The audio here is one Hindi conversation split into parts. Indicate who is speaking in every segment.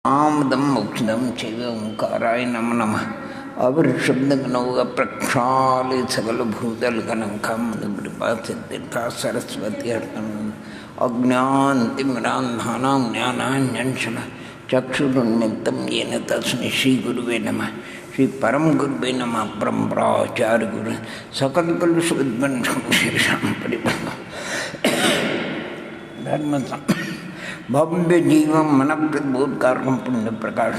Speaker 1: आमदम मोक्षदम चैव ओंकाराय नमो नमः। अवर शब्द गणोग प्रक्षाले सकल भूतल गणंकम कृपा सिद्धिर्था सरस्वती अर्तम अज्ञान तिमिरांधानां ज्ञानांजन चक्षुरुन्मिलितं येन तस्मै श्री गुरुवे नमः। श्री परम गुरुवे नमः। परम्पराचार्य गुरु सकल कलुष विध्वंसं शेषां परिवर्तनं धर्म भव्य जीवं मन प्रबोधकारकं पुण्य प्रकाश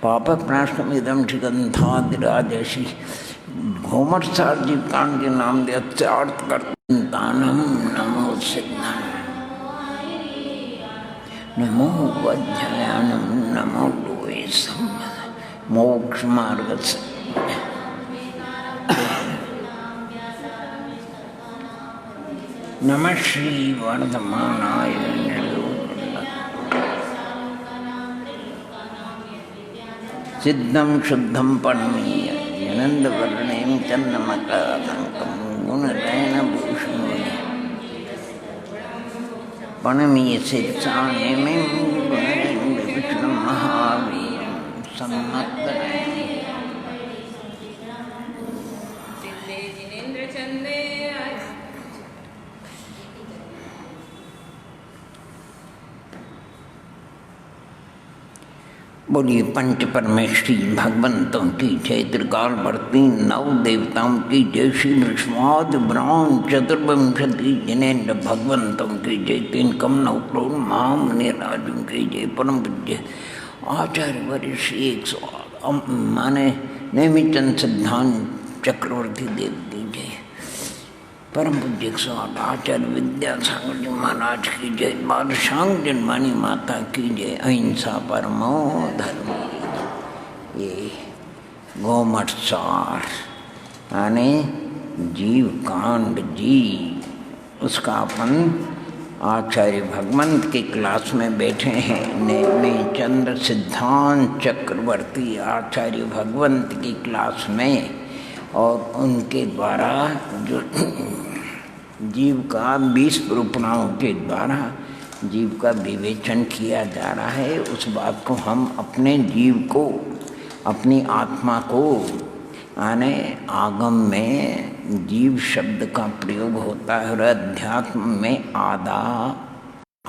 Speaker 1: पाप प्रणाशनमिदं श्रीगंधादिराजसी घोमटसार जीव कांड के नाम दे अर्थ कर्तानम नमो सिद्धान नमो वज्रयानम नमो लोए मोक्ष मार्ग से नमः श्री वर्धमानाय सिद्धं शुद्धं परमीय आनंद वर्णेम चंद्रमकांकं गुणरैन भूषणं परमीय शिक्षाने में विष्णु महावीर सम्मत बोलिए पंच परमेश्वरी भगवंतों की जय, त्रिकाल वर्ती नव देवताओं की जय, श्री विष्णुवाद ब्राह्मण चतुर्विंशति जिनेन्द्र भगवंतों की जय, तीन कम नव करोड़ महामुनि राजों की जय, परम पूज्य आचार्य वरिष्ठ 108 माने नेमिचंद सिद्धांत चक्रवर्ती देव की जय, परम पूज्य 108 आचार्य विद्यासागर जी महाराज की जय, बादशांग जन्मानी माता की जय, अहिंसा परमो धर्म। ये गोमटसार यानी जीव कांड जी, उसका अपन आचार्य भगवंत के क्लास में बैठे हैं। नेमिचंद सिद्धांत चक्रवर्ती आचार्य भगवंत की क्लास में, और उनके द्वारा जो जीव का 20 रूपणाओं के द्वारा जीव का विवेचन किया जा रहा है, उस बात को हम अपने जीव को, अपनी आत्मा को, यानी आगम में जीव शब्द का प्रयोग होता है और अध्यात्म में आदा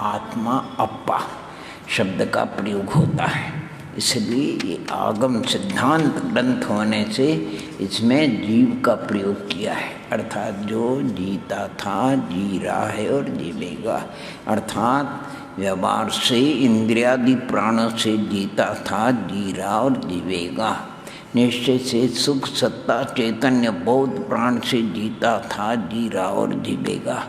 Speaker 1: आत्मा अप्पा शब्द का प्रयोग होता है। इसलिए ये आगम सिद्धांत ग्रंथ होने से इसमें जीव का प्रयोग किया है, अर्थात जो जीता था, जी रहा है और जीवेगा, अर्थात व्यवहार से इंद्रियादि प्राणों से जीता था, जी रहा और जीवेगा, निश्चय से सुख सत्ता चैतन्य बोध प्राण से जीता था, जी रहा और जीवेगा,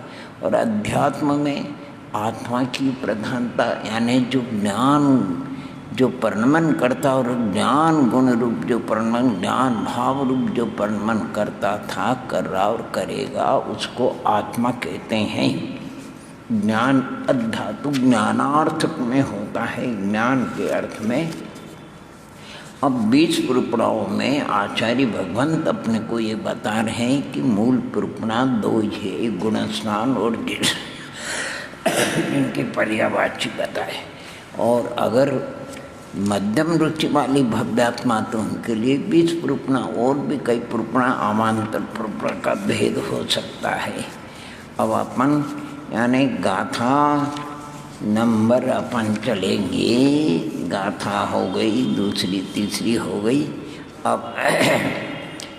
Speaker 1: और अध्यात्म में आत्मा की प्रधानता यानी जो ज्ञान जो परिणमन करता और ज्ञान गुण रूप जो परिणमन, ज्ञान भाव रूप जो परिणमन करता था, कर रहा और करेगा, उसको आत्मा कहते हैं। ज्ञान अधातु ज्ञानार्थ में होता है, ज्ञान के अर्थ में। अब 20 पुरुषाओं में आचार्य भगवंत अपने को ये बता रहे हैं कि मूल पुरुषा 2 है, गुण स्नान और जिनके पर्यावाची बताए। और अगर मध्यम रुचि वाली भव्यात्मा तो उनके लिए 20 पुरुषा और भी कई पुरुषा आमांतर पुरुषा का भेद हो सकता है। अब अपन यानी गाथा नंबर अपन चलेंगे, गाथा हो गई, दूसरी तीसरी हो गई। अब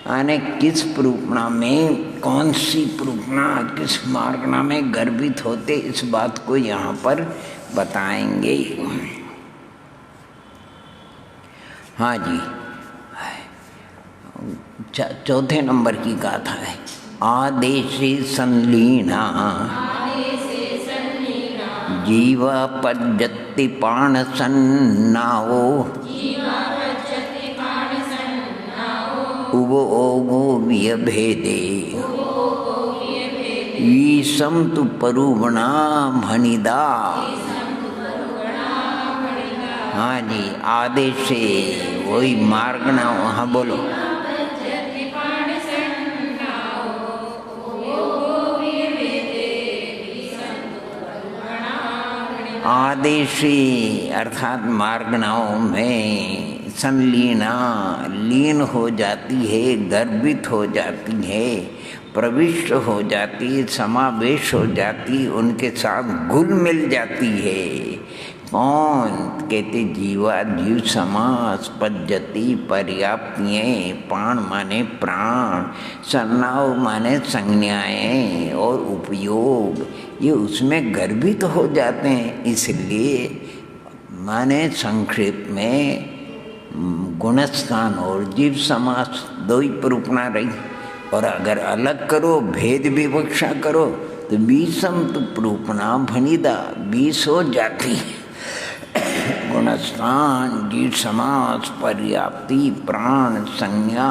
Speaker 1: यानी किस पुरुषा में कौन सी पुरुषा किस मार्गना में गर्भित होते, इस बात को यहाँ पर बताएंगे। हाँ जी, चौथे नंबर की गाथा है। आदेशे संलीना जीवा पज्जति पाणसन्नावो उवो ओगो व्यभेदे ईसम तु परुवणा भनिदा। हाँ जी, आदेश से वही मार्ग ना, हाँ बोलो। आदेशी अर्थात मार्गणाओं में संलीना लीन हो जाती है, गर्भित हो जाती है, प्रविष्ट हो जाती, समावेश हो जाती, उनके साथ घुल मिल जाती है। कौन? कहते जीवा जीव समास पद्धति पर्याप्तियाँ, प्राण माने प्राण, संज्ञाओं माने संज्ञाएँ और उपयोग, ये उसमें गर्भित हो जाते हैं। इसलिए माने संक्षेप में गुणस्थान और जीव समास दो ही प्ररूपणा रही। और अगर अलग करो, भेद विवक्षा करो तो बीसम तो प्ररूपणा भनिदा 20 हो जाती है। गुणस्थान जीव समास पर्याप्ति प्राण संज्ञा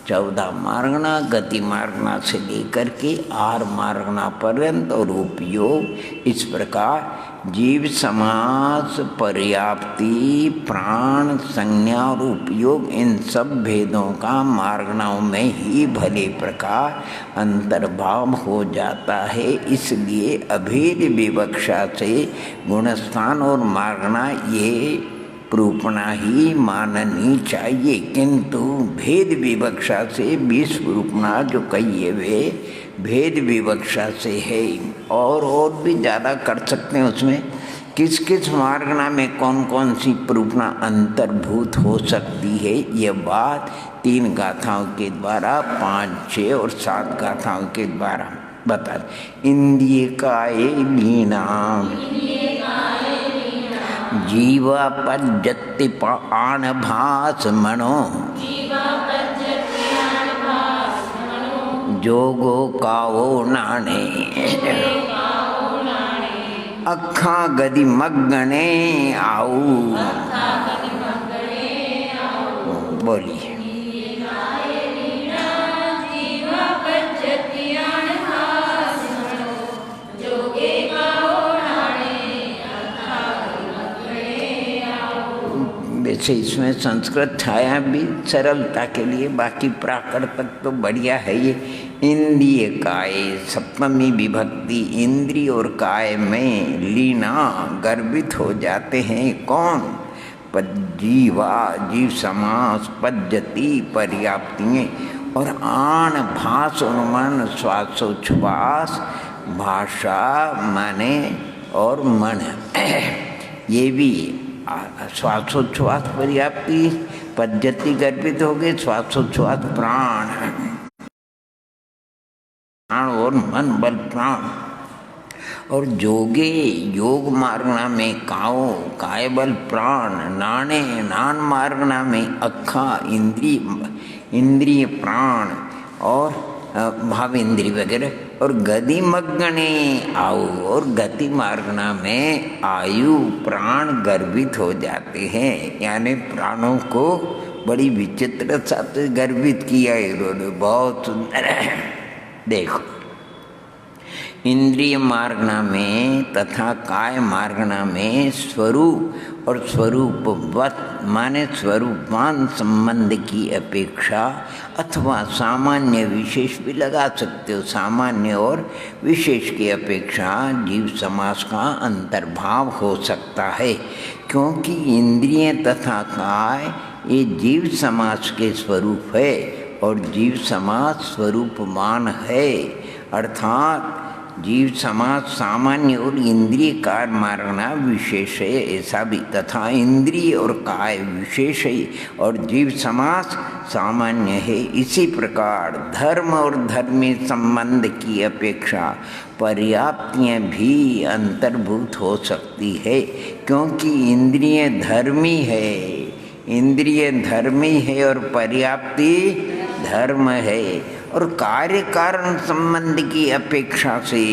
Speaker 1: 14 मार्गना, गति मार्गना से लेकर के 8 मार्गना पर्यंत और उपयोग। इस प्रकार जीव समास पर्याप्ति प्राण संज्ञा और उपयोग, इन सब भेदों का मार्गनाओं में ही भले प्रकार अंतर्भाव हो जाता है। इसलिए अभेद विवक्षा से गुणस्थान और मार्गना ये प्ररूपणा ही माननी चाहिए, किंतु भेद विवक्षा से 20 प्ररूपणा जो कहिए वे भेद विवक्षा से है। और भी ज़्यादा कर सकते हैं उसमें। किस किस मार्गना में कौन कौन सी प्ररूपणा अंतर्भूत हो सकती है, ये बात 3 गाथाओं के द्वारा 5, 6 और 7 गाथाओं के द्वारा बता। इंद्रिय काय लीना जीवा पज्जति प्राण भास मनो, जोगो कावो नाणे, अखा गदि मग्गणे आऊ। बोलिए। वैसे इसमें संस्कृत छाया भी सरलता के लिए, बाकी प्राकृत तक तो बढ़िया है। ये इंद्रिय काय सप्तमी विभक्ति, इंद्रिय और काय में लीना गर्भित हो जाते हैं। कौन? जीवा जीव समास पद्धति पर्याप्तियाँ और आन भास और मन श्वासोच्छ्वास, भाषा माने और मन ये भी श्वासोच्छ्वास पर्याप्ति पद्धति गर्भित हो गए, श्वासोच्छ्वास प्राण और मन बल प्राण। और जोगे योग मार्गना में काओ काय बल प्राण, नाणे नान मार्गना में अखा इंद्रिय प्राण और भाव इंद्रिय वगैरह, और गति मग्गणे आयु, और गति मार्गना में आयु प्राण गर्भित हो जाते हैं। यानी प्राणों को बड़ी विचित्र साथ गर्भित किया इन्होंने, बहुत सुंदर है। देखो इंद्रिय मार्गना में तथा काय मार्गना में स्वरूप और स्वरूपवत माने स्वरूपवान संबंध की अपेक्षा अथवा सामान्य विशेष भी लगा सकते हो। सामान्य और विशेष की अपेक्षा जीव समास का अंतर्भाव हो सकता है, क्योंकि इंद्रिय तथा काय ये जीव समास के स्वरूप है और जीव समास स्वरूपमान है। अर्थात जीव समास सामान्य और इंद्रिय काय मार्गना विशेष है, ऐसा भी, तथा इंद्रिय और काय विशेष है और जीव समास सामान्य है। इसी प्रकार धर्म और धर्मी संबंध की अपेक्षा पर्याप्तियाँ भी अंतर्भूत हो सकती है, क्योंकि इंद्रिय धर्मी है, इंद्रिय धर्मी है और पर्याप्ति धर्म है। और कार्य कारण संबंध की अपेक्षा से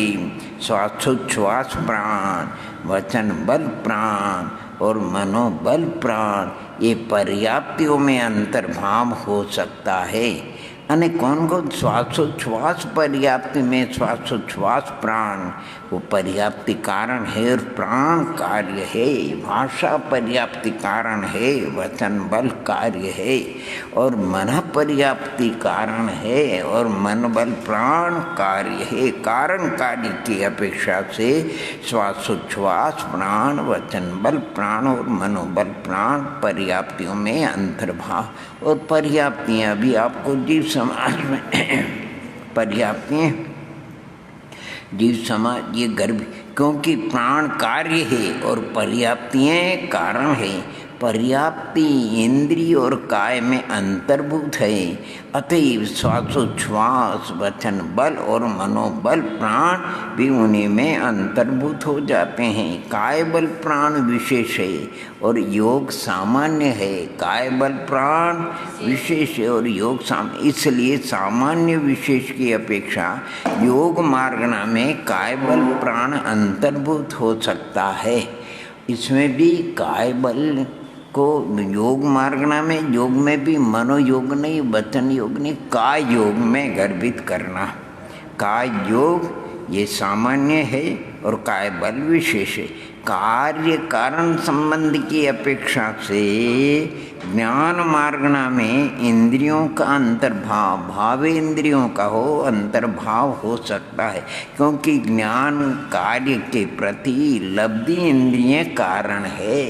Speaker 1: श्वासोच्छ्वास प्राण, वचन बल प्राण और मनोबल प्राण ये पर्याप्तियों में अंतर्भाव हो सकता है। अने कौन को श्वासोच्छ्वास पर्याप्ति में श्वासोच्छ्वास प्राण वो पर्याप्ति कारण है और प्राण कार्य है, भाषा पर्याप्ति कारण है, वचन बल कार्य है और मन पर्याप्ति कारण है और मन बल प्राण कार्य है। कारण कार्य की अपेक्षा से श्वासोच्छ्वास प्राण, वचन बल प्राण और मनोबल प्राण पर्याप्तियों में अंतर्भाव। और पर्याप्तियाँ भी आपको जीव समाज में पर्याप्तियाँ जीव समाज ये गर्भ, क्योंकि प्राण कार्य है और पर्याप्तियाँ कारण है। पर्याप्ति इंद्रिय और काय में अंतर्भूत है, अतएव श्वासोच्छ्वास वचन बल और मनोबल प्राण भी उन्हीं में अंतर्भूत हो जाते हैं। काय बल प्राण विशेष है और योग सामान्य है। काय बल प्राण विशेष है और योग सामान्य, इसलिए सामान्य विशेष की अपेक्षा योग मार्गना में काय बल प्राण अंतर्भूत हो सकता है। इसमें भी काय बल को योग मार्गना में, योग में भी मनोयोग नहीं, वचन योग नहीं, काय योग में गर्भित करना। काय योग ये सामान्य है और काय बल विशेष है। कार्य कारण संबंध की अपेक्षा से ज्ञान मार्गना में इंद्रियों का अंतर्भाव, भाव इंद्रियों का हो अंतर्भाव हो सकता है, क्योंकि ज्ञान कार्य के प्रति लब्धि इंद्रिय कारण है।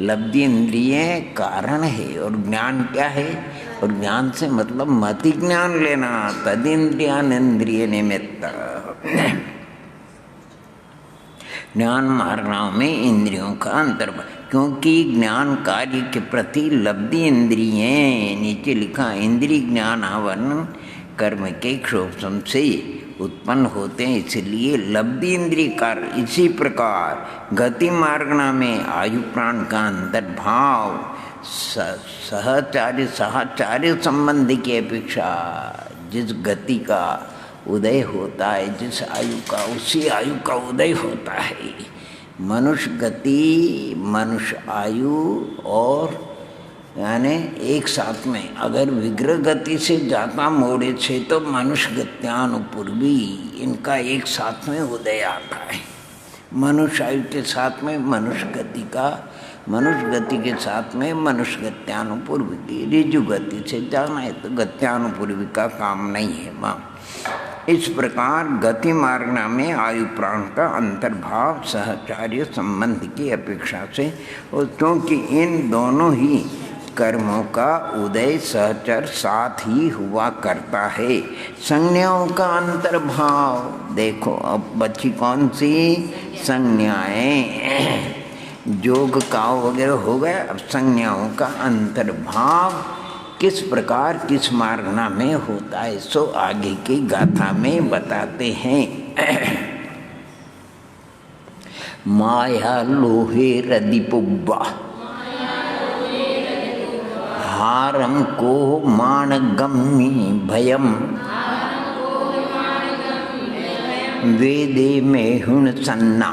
Speaker 1: लब्धि इंद्रिय कारण है और ज्ञान क्या है? और ज्ञान से मतलब मति ज्ञान लेना, तद इंद्रियान इंद्रिय निमित्त। ज्ञान मार्गों में इंद्रियों का अंतर्भाव, क्योंकि ज्ञान कार्य के प्रति लब्धि इंद्रिय, नीचे लिखा इंद्रिय ज्ञान आवरण कर्म के क्षोभम से उत्पन्न होते हैं, इसलिए लब्धि इंद्रिय कार्य। इसी प्रकार गति मार्गना में आयु प्राण का अंतर्भाव सहचार्य संबंध की अपेक्षा जिस गति का उदय होता है, जिस आयु का, उसी आयु का उदय होता है। मनुष्य गति, मनुष्य आयु और यानी एक साथ में, अगर विग्रह गति से ज़्यादा मोड़े से तो मनुष्य गत्यानुपूर्वी, इनका एक साथ में उदय आता है। मनुष्य आयु के साथ में मनुष्य गति का, मनुष्य गति के साथ में मनुष्य गत्यानुपूर्वी की, ऋजु गति से जाना है तो गत्यानुपूर्वी का काम नहीं है माँ। इस प्रकार गति मार्गना में आयु प्राण का अंतर्भाव सहचार्य संबंध की अपेक्षा से, और क्योंकि इन दोनों ही कर्मों का उदय सहचर साथ ही हुआ करता है। संज्ञाओं का अंतर्भाव देखो, अब बची कौन सी संज्ञाएं, जोग काव वगैरह हो गया। अब संज्ञाओं का अंतर्भाव किस प्रकार किस मार्गना में होता है, सो आगे की गाथा में बताते हैं। माया लोहे रदिपुब्बा हारम को मानगम्मी भयम वेदे में हुण सन्ना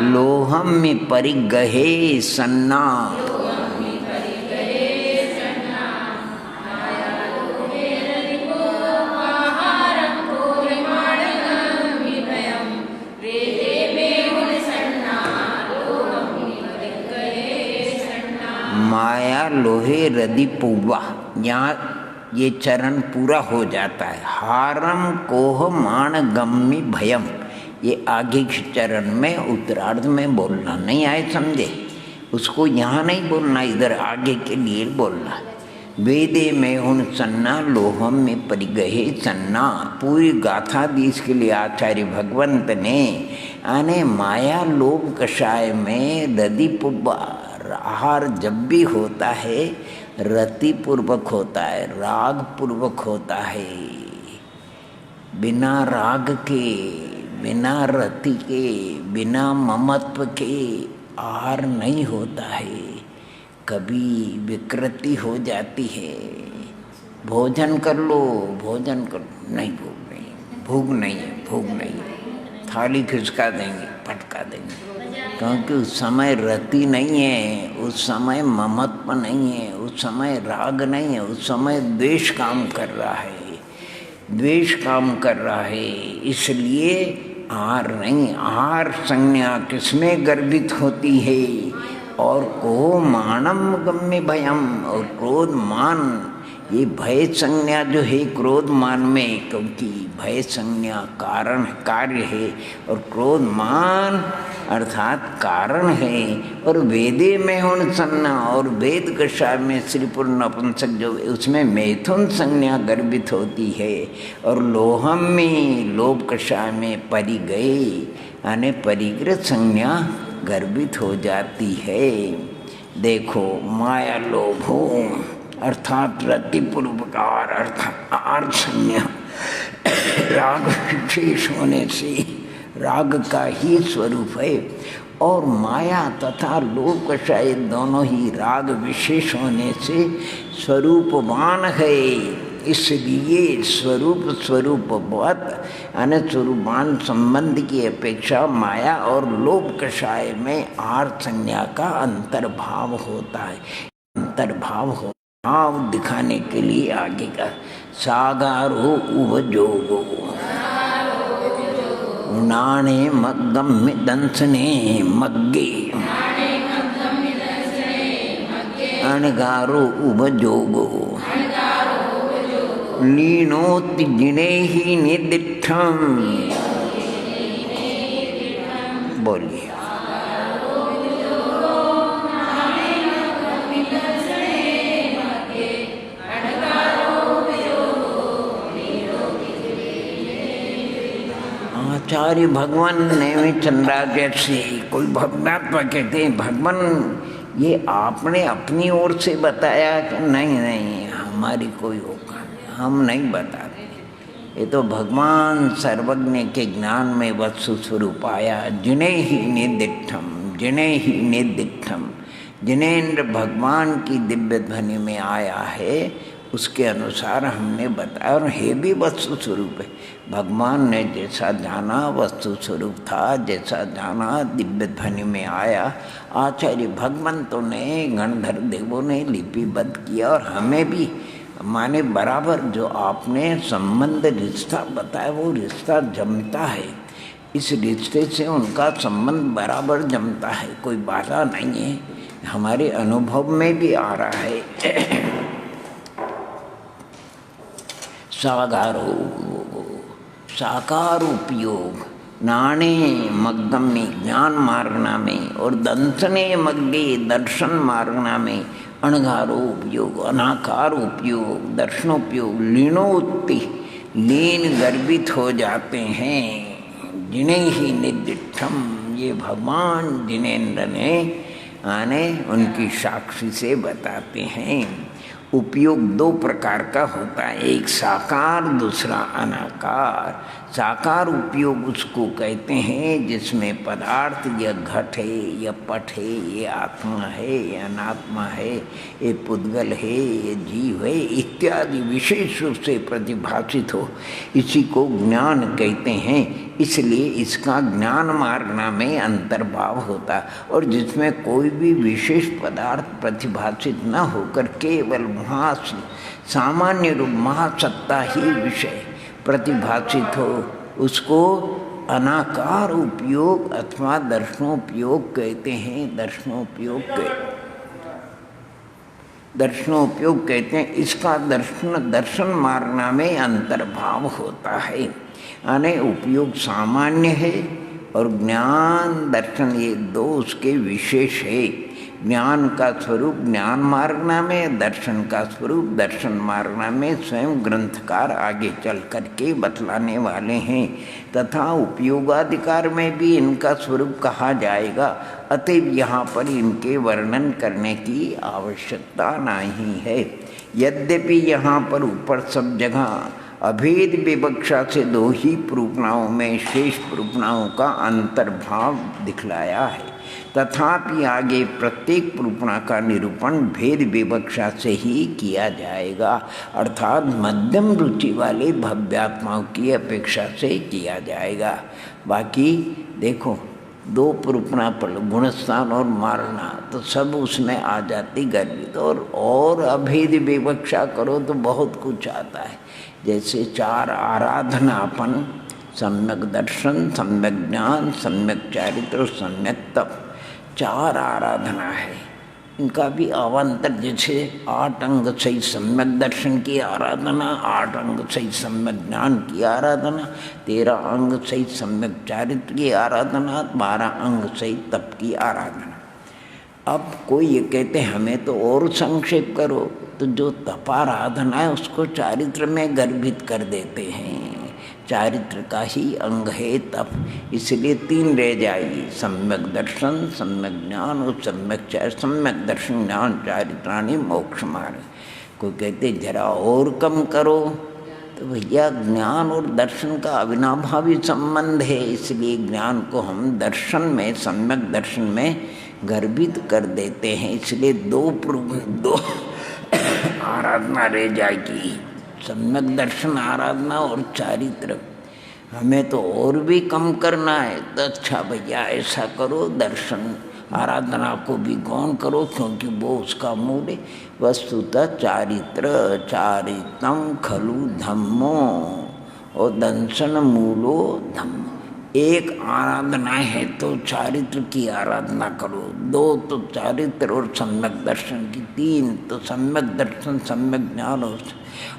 Speaker 1: लोहम में परिगहे सन्ना। माया लोहे रदि पुब्बा, यहाँ ये चरण पूरा हो जाता है। हारम कोह मान गम्मी भयम, ये आगे के चरण में उत्तरार्ध में बोलना नहीं आए, समझे? उसको यहाँ नहीं बोलना, इधर आगे के लिए बोलना। वेदे में हुण सन्ना लोहम में परिगहे सन्ना, पूरी गाथा दी इसके लिए आचार्य भगवंत ने। आने माया लोभ कषाय में रदि पुब्बा, आहार जब भी होता है रति पूर्वक होता है, राग पूर्वक होता है। बिना राग के, बिना रति के, बिना ममत्व के आहार नहीं होता है। कभी विकृति हो जाती है, भोजन कर लो, भोजन कर लो, नहीं भूख नहीं, भूख नहीं है, भूख नहीं है, थाली खिसका देंगे, पटका देंगे, क्योंकि उस समय रति नहीं है, उस समय ममत्व नहीं है, उस उस समय राग नहीं है, उस समय द्वेष काम कर रहा है, द्वेष काम कर रहा है। इसलिए आहार नहीं, आहार संज्ञा किसमें गर्भित होती है? और को मानम गम्य भयम, और क्रोध मान, ये भय संज्ञा जो है क्रोध मान में, क्योंकि भय संज्ञा कारण कार्य है और क्रोध मान अर्थात कारण है। और वेदे में हुण सन्ना, और वेद कषाय में स्त्री पुरुष नपुंसक जो उसमें मैथुन संज्ञा गर्भित होती है। और लोहम में लोभ कषाय में परिगए यानी परिग्रह संज्ञा गर्भित हो जाती है। देखो माया लोभो अर्थात रति पूर्वकार अर्थात आर संज्ञा राग विशेष होने से राग का ही स्वरूप है। और माया तथा लोभ कषाय दोनों ही राग विशेष होने से स्वरूपवान है। इसलिए स्वरूपवत यानी स्वरूपान संबंध की अपेक्षा माया और लोभ कषाय में आर संज्ञा का अंतर्भाव होता है। अंतर्भाव हो भाव दिखाने के लिए आगे का सागारो उवजोगो नाणे मग्गम दंसने मग्गे अणगारो उवजोगो लीनोति जिनेहि निदिठम। बोलिए। आचार्य भगवान ने भी चंद्राचार्य से कोई भगवात्मा कहते हैं, भगवान ये आपने अपनी ओर से बताया कि नहीं हमारी कोई औकात नहीं, हम नहीं बताते। ये तो भगवान सर्वज्ञ के ज्ञान में वस्तु स्वरूप आया। जिन्हें ही निदिठम जिनेन्द्र भगवान की दिव्य ध्वनि में आया है उसके अनुसार हमने बताया। और हे भी वस्तु स्वरूप है। भगवान ने जैसा जाना वस्तु स्वरूप था, जैसा जाना दिव्य ध्वनि में आया। आचार्य भगवंतों ने गणधर देवों ने लिपिबद्ध किया और हमें भी माने बराबर जो आपने संबंध रिश्ता बताया वो रिश्ता जमता है। इस रिश्ते से उनका संबंध बराबर जमता है, कोई बाधा नहीं है, हमारे अनुभव में भी आ रहा है। साकार उपयोग नाणे मग्गम में ज्ञान मार्गना में और दंसने मग्गे दर्शन मार्गना में अणगारो उपयोग अनाकार उपयोग दर्शनोपयोग लीनोत्ति लीन गर्भित हो जाते हैं। जिन्हें ही निदिठम ये भगवान जिनेन्द्र ने आने उनकी साक्षी से बताते हैं। उपयोग दो प्रकार का होता है, एक साकार दूसरा अनाकार। साकार उपयोग उसको कहते हैं जिसमें पदार्थ या घट है या पट है, ये आत्मा है, ये अनात्मा है, ये पुद्गल है, ये जीव है इत्यादि विशेष रूप से प्रतिभाषित हो, इसी को ज्ञान कहते हैं। इसलिए इसका ज्ञान मार्गना में अंतर्भाव होता और जिसमें कोई भी विशेष पदार्थ प्रतिभाषित न होकर केवल महा सामान्य रूप महासत्ता ही विषय प्रतिभाषित हो उसको अनाकार उपयोग अथवा दर्शनोपयोग कहते हैं। दर्शनोपयोग कहते हैं। इसका दर्शन मार्गना में अंतर्भाव होता है, यानी उपयोग सामान्य है और ज्ञान दर्शन ये दो उसके विशेष है। ज्ञान का स्वरूप ज्ञान मार्गना में, दर्शन का स्वरूप दर्शन मार्गना में स्वयं ग्रंथकार आगे चल करके बतलाने वाले हैं। तथा उपयोगाधिकार में भी इनका स्वरूप कहा जाएगा, अतएव यहाँ पर इनके वर्णन करने की आवश्यकता नहीं है। यद्यपि यहाँ पर ऊपर सब जगह अभेद विवक्षा से दो ही प्रूपणाओं में शेष प्रूपणाओं का अंतर्भाव दिखलाया है, तथापि आगे प्रत्येक प्रूपणा का निरूपण भेद विवक्षा से ही किया जाएगा, अर्थात मध्यम रुचि वाले भव्यात्माओं की अपेक्षा से किया जाएगा। बाकी देखो दो पुरुपना पढ़ गुणस्थान और मारना तो सब उसमें आ जाती गर्भित। और अभेद विवक्षा करो तो बहुत कुछ आता है। जैसे चार आराधना अपन सम्यक दर्शन, सम्यक ज्ञान, सम्यक चारित्र और सम्यक तप, चार आराधना है। इनका भी अवान्तर जैसे 8 अंग सहित सम्यक दर्शन की आराधना, 8 अंग सहित सम्यक ज्ञान की आराधना, 13 अंग सहित सम्यक चारित्र की आराधना, 12 अंग सहित तप की आराधना। अब कोई ये कहते हमें तो और संक्षेप करो, तो जो तपाराधना है उसको चारित्र में गर्भित कर देते हैं। चारित्र का ही अंग है तप, इसलिए 3 रह जाएगी, सम्यक दर्शन, सम्यक ज्ञान और सम्यक दर्शन ज्ञान चारित्राणि मोक्ष मार्ग। कोई कहते जरा और कम करो, तो भैया ज्ञान और दर्शन का अविनाभावी संबंध है, इसलिए ज्ञान को हम दर्शन में, सम्यक दर्शन में गर्भित कर देते हैं। इसलिए दो आराधना रह जाएगी, सम्यक दर्शन आराधना और चारित्र। हमें तो और भी कम करना है, तो अच्छा भैया ऐसा करो, दर्शन आराधना को भी गौण करो, क्योंकि वो उसका मूल है। वस्तुतः चारित्र चारित्रम खलु धम्मो और दंशन मूलो धम्म। एक आराधना है तो चारित्र की आराधना करो, 2 तो चारित्र और सम्यक दर्शन की, 3 तो सम्यक दर्शन सम्यक ज्ञान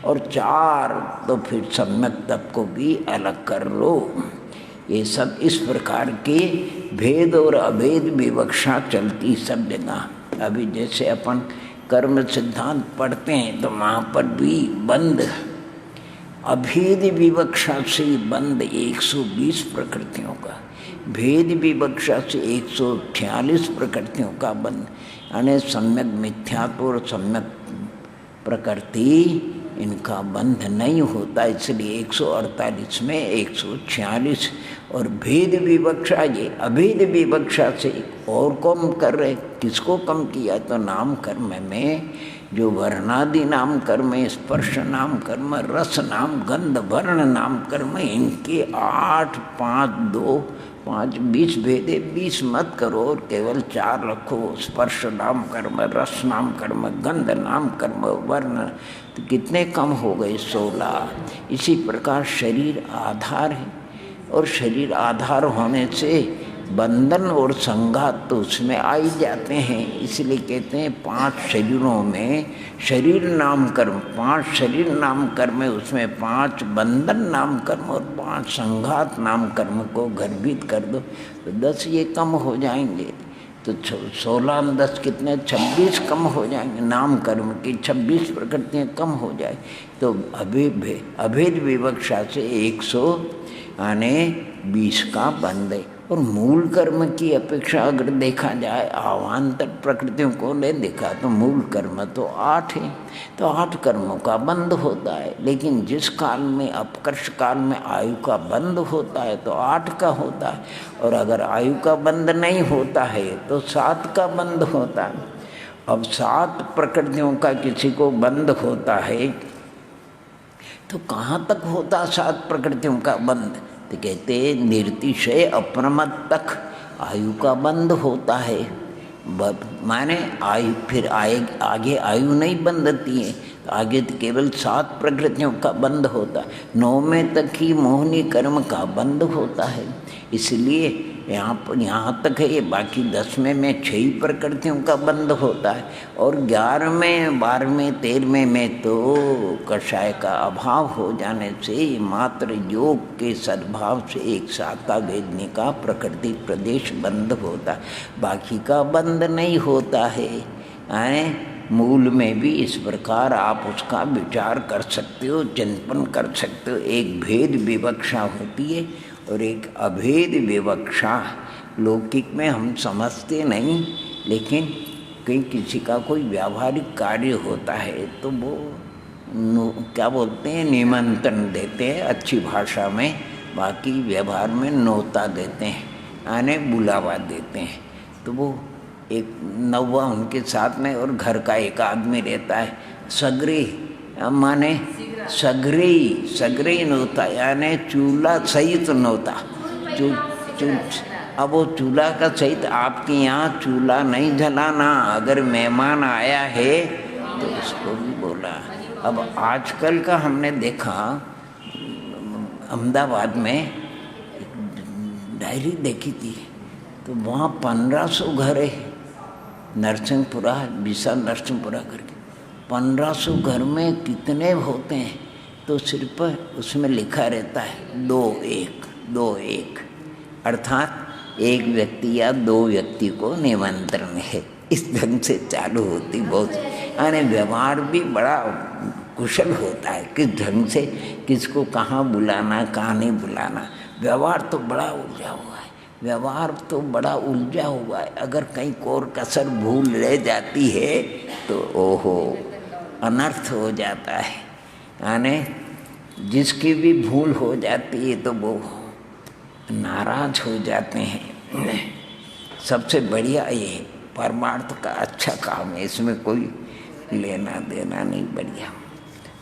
Speaker 1: और 4 तो फिर सम्यक तप को भी अलग कर लो। ये सब इस प्रकार के भेद और अभेद विवक्षा चलती सब जगह। अभी जैसे अपन कर्म सिद्धांत पढ़ते हैं तो वहाँ पर भी बंद अभेद विवक्षा से बंद 120 प्रकृतियों का, भेद विवक्षा से 146 प्रकृतियों का बंद, यानी सम्यक मिथ्यात्व और सम्यक प्रकृति इनका बंध नहीं होता। इसलिए 148 में 146 और भेद विवक्षा, ये अभेद विवक्षा से और कम कर रहे। किसको कम किया? तो नाम कर्म में जो वर्णादि नाम कर्म, स्पर्श नाम कर्म, रस नाम, गंध, वर्ण नाम कर्म, इनके 8, 5, 2, 5, 20 भेदे, 20 मत करो और केवल 4 रखो। स्पर्श नाम कर्म, रस नाम कर्म, गंध नाम कर्म, वर्ण, तो कितने कम हो गए? 16। इसी प्रकार शरीर आधार है, और शरीर आधार होने से बंधन और संघात तो उसमें आ ही जाते हैं। इसलिए कहते हैं 5 शरीरों में शरीर नाम कर्म, 5 शरीर नाम कर्म है, उसमें 5 बंधन नाम कर्म और 5 संघात नाम कर्म को गर्भित कर दो तो 10 ये कम हो जाएंगे। तो 16 में 10 कितने? 26 कम हो जाएंगे। नाम कर्म की 26 प्रकृतियाँ कम हो जाए तो अभेद विवक्षा से 120 का बंद है। और मूल कर्म की अपेक्षा अगर देखा जाए, अवान्तर प्रकृतियों को ले देखा तो मूल कर्म तो 8 है, तो 8 कर्मों का बंध होता है। लेकिन जिस काल में अपकर्ष काल में आयु का बंध होता है तो 8 का होता है, और अगर आयु का बंध नहीं होता है तो 7 का बंध होता है। अब 7 प्रकृतियों का किसी को बंध होता है तो कहाँ तक होता 7 प्रकृतियों का बंध? तो कहते निर्तिशय अप्रमत तक आयु का बंध होता है। माने आयु फिर आगे आयु नहीं बंधती है, तो आगे तो केवल 7 प्रकृतियों का बंध होता है। 9वें तक ही मोहनी कर्म का बंध होता है। इसलिए यहाँ तक है ये, बाकी 10वें में 6 ही प्रकृतियों का बंध होता है, और 11वें 12वें 13वें में तो कषाय का अभाव हो जाने से मात्र योग के सद्भाव से एक शाखा वेदनी का प्रकृति प्रदेश बंध होता है, बाकी का बंध नहीं होता है। मूल में भी इस प्रकार आप उसका विचार कर सकते हो, चिंतन कर सकते हो। एक भेद विवक्षा होती है और एक अभेद विवक्षा। लौकिक में हम समझते नहीं, लेकिन कहीं किसी का कोई व्यावहारिक कार्य होता है तो वो क्या बोलते हैं, निमंत्रण देते हैं अच्छी भाषा में, बाकी व्यवहार में नौता देते हैं, यानी बुलावा देते हैं। तो वो एक नौवा उनके साथ में, और घर का एक आदमी रहता है, सगरी माने सगरी नौता, यानी चूल्हा सहित नौता। अब वो चूल्हा का सहित आपके यहाँ चूल्हा नहीं जलाना, अगर मेहमान आया है तो उसको भी बोला। अब आजकल का हमने देखा, अहमदाबाद में डायरी देखी थी, तो वहाँ 1500 घर है, नरसिंहपुरा, विशाल नरसिंहपुरा करके 1500 घर में कितने होते हैं, तो सिर्फ उसमें लिखा रहता है 2-1 अर्थात एक व्यक्ति या 2 व्यक्ति को निमंत्रण है। इस ढंग से चालू होती बहुत, यानी व्यवहार भी बड़ा कुशल होता है, किस ढंग से किसको कहाँ बुलाना कहाँ नहीं बुलाना। व्यवहार तो बड़ा उलझा हुआ है, व्यवहार तो बड़ा उलझा हुआ है। अगर कहीं कोर कसर भूल रह जाती है तो ओहो अनर्थ हो जाता है। यानी जिसकी भी भूल हो जाती है तो वो नाराज हो जाते हैं। सबसे बढ़िया ये परमार्थ का अच्छा काम है, इसमें कोई लेना देना नहीं, बढ़िया।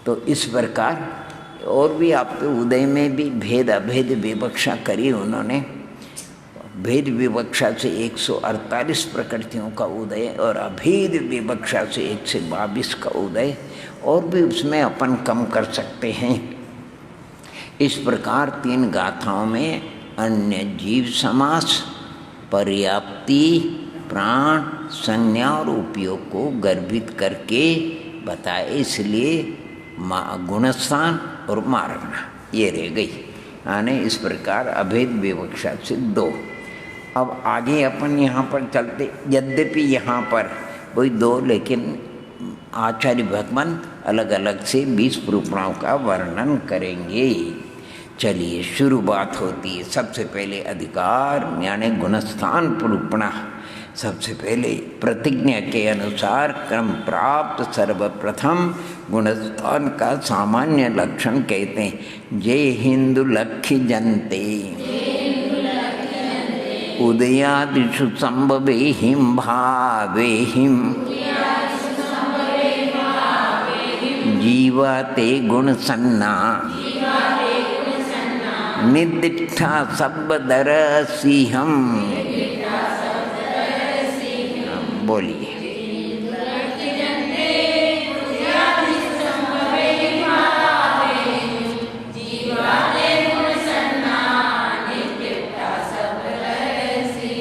Speaker 1: तो इस प्रकार और भी आपके उदय में भी भेद अभेद विवक्षा करी उन्होंने। भेद विवक्षा से 148 प्रकृतियों का उदय और अभेद विवक्षा से 122 का उदय, और भी उसमें अपन कम कर सकते हैं। इस प्रकार 3 गाथाओं में अन्य जीव समास, पर्याप्ति, प्राण, संज्ञा और उपयोग को गर्भित करके बताए, इसलिए गुणस्थान और मारना ये रह गई। यानी इस प्रकार अभेद विवक्षा से 2। अब आगे अपन यहाँ पर चलते, यद्यपि यहाँ पर वही 2, लेकिन आचार्य भगवान अलग अलग से 20 रूपणाओं का वर्णन करेंगे। चलिए शुरुआत होती है। सबसे पहले अधिकार यानी गुणस्थान रूपणा। सबसे पहले प्रतिज्ञा के अनुसार क्रम प्राप्त सर्वप्रथम गुणस्थान का सामान्य लक्षण कहते हैं। जे हिंदु लक्ष्य जनते उदयादिषु संभवे हिम भावे हिम जीवाते गुण सन्ना निदिष्ठा सबदरसी हम। बोलिए।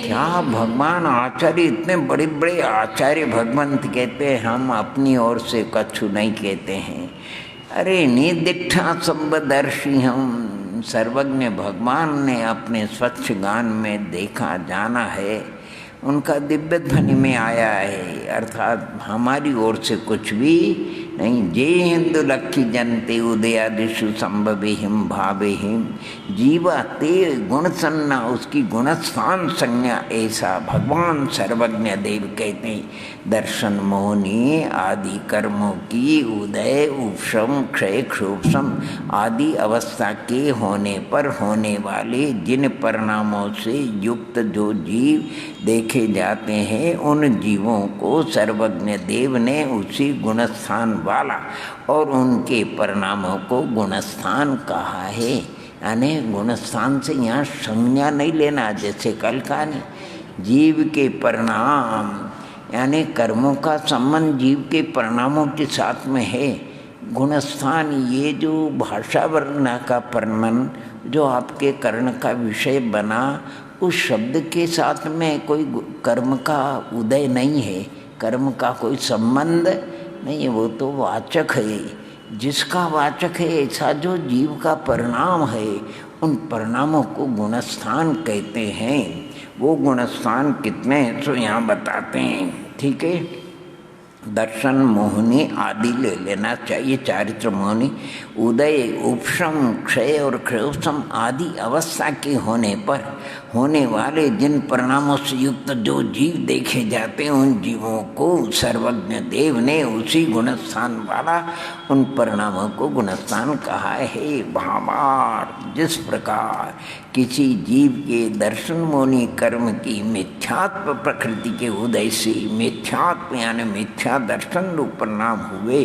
Speaker 1: क्या भगवान आचार्य, इतने बड़े बड़े आचार्य भगवंत कहते हैं, हम अपनी ओर से कछु नहीं कहते हैं। अरे निदिष्ठा सबदर्शी हम, सर्वज्ञ भगवान ने अपने स्वच्छ गान में देखा जाना है, उनका दिव्य ध्वनि में आया है, अर्थात हमारी ओर से कुछ भी नहीं। जे हिंदु लक्ष्य जनते उदयादिषु संभवे हिम भावे हिम जीवा ते गुण सन्ना, उसकी गुणस्थान संज्ञा ऐसा भगवान सर्वज्ञ देव कहते हैं। दर्शन मोहनी आदि कर्मों की उदय उपशम क्षय क्षोभसम आदि अवस्था के होने पर होने वाले जिन परिणामों से युक्त जो जीव देखे जाते हैं, उन जीवों को सर्वज्ञ देव ने उसी गुणस्थान वाला और उनके परिणामों को गुणस्थान कहा है। यानी गुणस्थान से यहाँ संज्ञा नहीं लेना, जैसे कल कहानी जीव के परिणाम यानी कर्मों का संबंध जीव के परिणामों के साथ में है। गुणस्थान ये जो भाषा वर्णना का वर्णन जो आपके कर्ण का विषय बना, उस शब्द के साथ में कोई कर्म का उदय नहीं है, कर्म का कोई संबंध नहीं है, वो तो वाचक है। जिसका वाचक है ऐसा जो जीव का परिणाम है, उन परिणामों को गुणस्थान कहते हैं। वो गुणस्थान कितने हैं तो यहाँ बताते हैं, ठीक है। दर्शन मोहनी आदि ले लेना चाहिए, चारित्र मोहनी उदय उपशम क्षय और क्षयोपशम आदि अवस्था के होने पर होने वाले जिन परिणामों से युक्त जो जीव देखे जाते हैं, उन जीवों को सर्वज्ञ देव ने उसी गुणस्थान वाला उन परिणामों को गुणस्थान कहा है। भावार्थ जिस प्रकार किसी जीव के दर्शन मोनी कर्म की मिथ्यात्व प्रकृति के उदय से मिथ्यात्व यानी मिथ्या दर्शन रूप परिणाम हुए,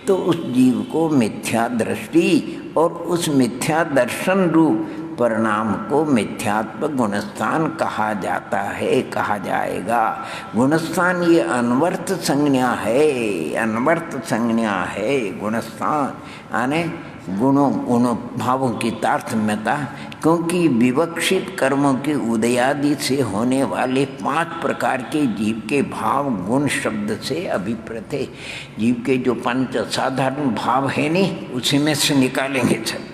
Speaker 1: तो उस जीव को मिथ्या दृष्टि और उस मिथ्या दर्शन रूप परिणाम को मिथ्यात्व गुणस्थान कहा जाता है, कहा जाएगा। गुणस्थान ये अनवर्त संज्ञा है, अनवर्त संज्ञा है गुणस्थान, यानी गुण भावों की तारतम्यता। क्योंकि विवक्षित कर्मों के उदयादि से होने वाले 5 प्रकार के जीव के भाव गुण शब्द से अभिप्रेत है। जीव के जो 5 साधारण भाव है नहीं, उसी में से निकालेंगे सब।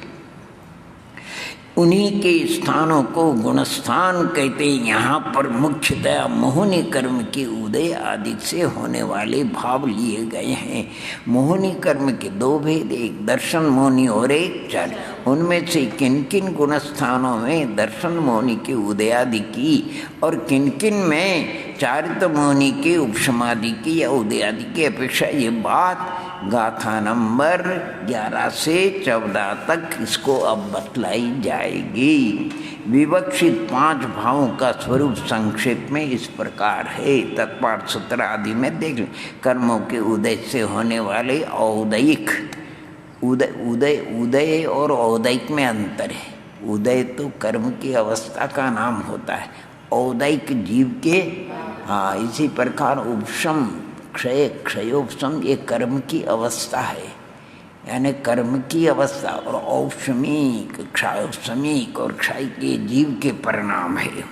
Speaker 1: उन्हीं के स्थानों को गुणस्थान कहते हैं। यहाँ पर मुख्यतया मोहनी कर्म के उदय आदि से होने वाले भाव लिए गए हैं। मोहनी कर्म के 2 भेद, एक दर्शन मोहनी और एक चार। उनमें से किन किन गुणस्थानों में दर्शन मोहनी के उदय आदि की और किन किन में चारित्र मोहनी के उपशमादि की या उदय आदि की अपेक्षा, ये बात गाथा नंबर 11 से 14 तक इसको अब बतलाई जाएगी। विवक्षित 5 भावों का स्वरूप संक्षेप में इस प्रकार है। तत्पाठ सूत्र आदि में देख लें। कर्मों के उदय से होने वाले औदयिक, उदय और औदयिक में अंतर है। उदय तो कर्म की अवस्था का नाम होता है, औदयिक जीव के, इसी प्रकार उपशम क्षयोपशम ये कर्म की अवस्था है, यानी कर्म की अवस्था। और औपशमिक, क्षयोपशमिक और क्षय के जीव के परिणाम है।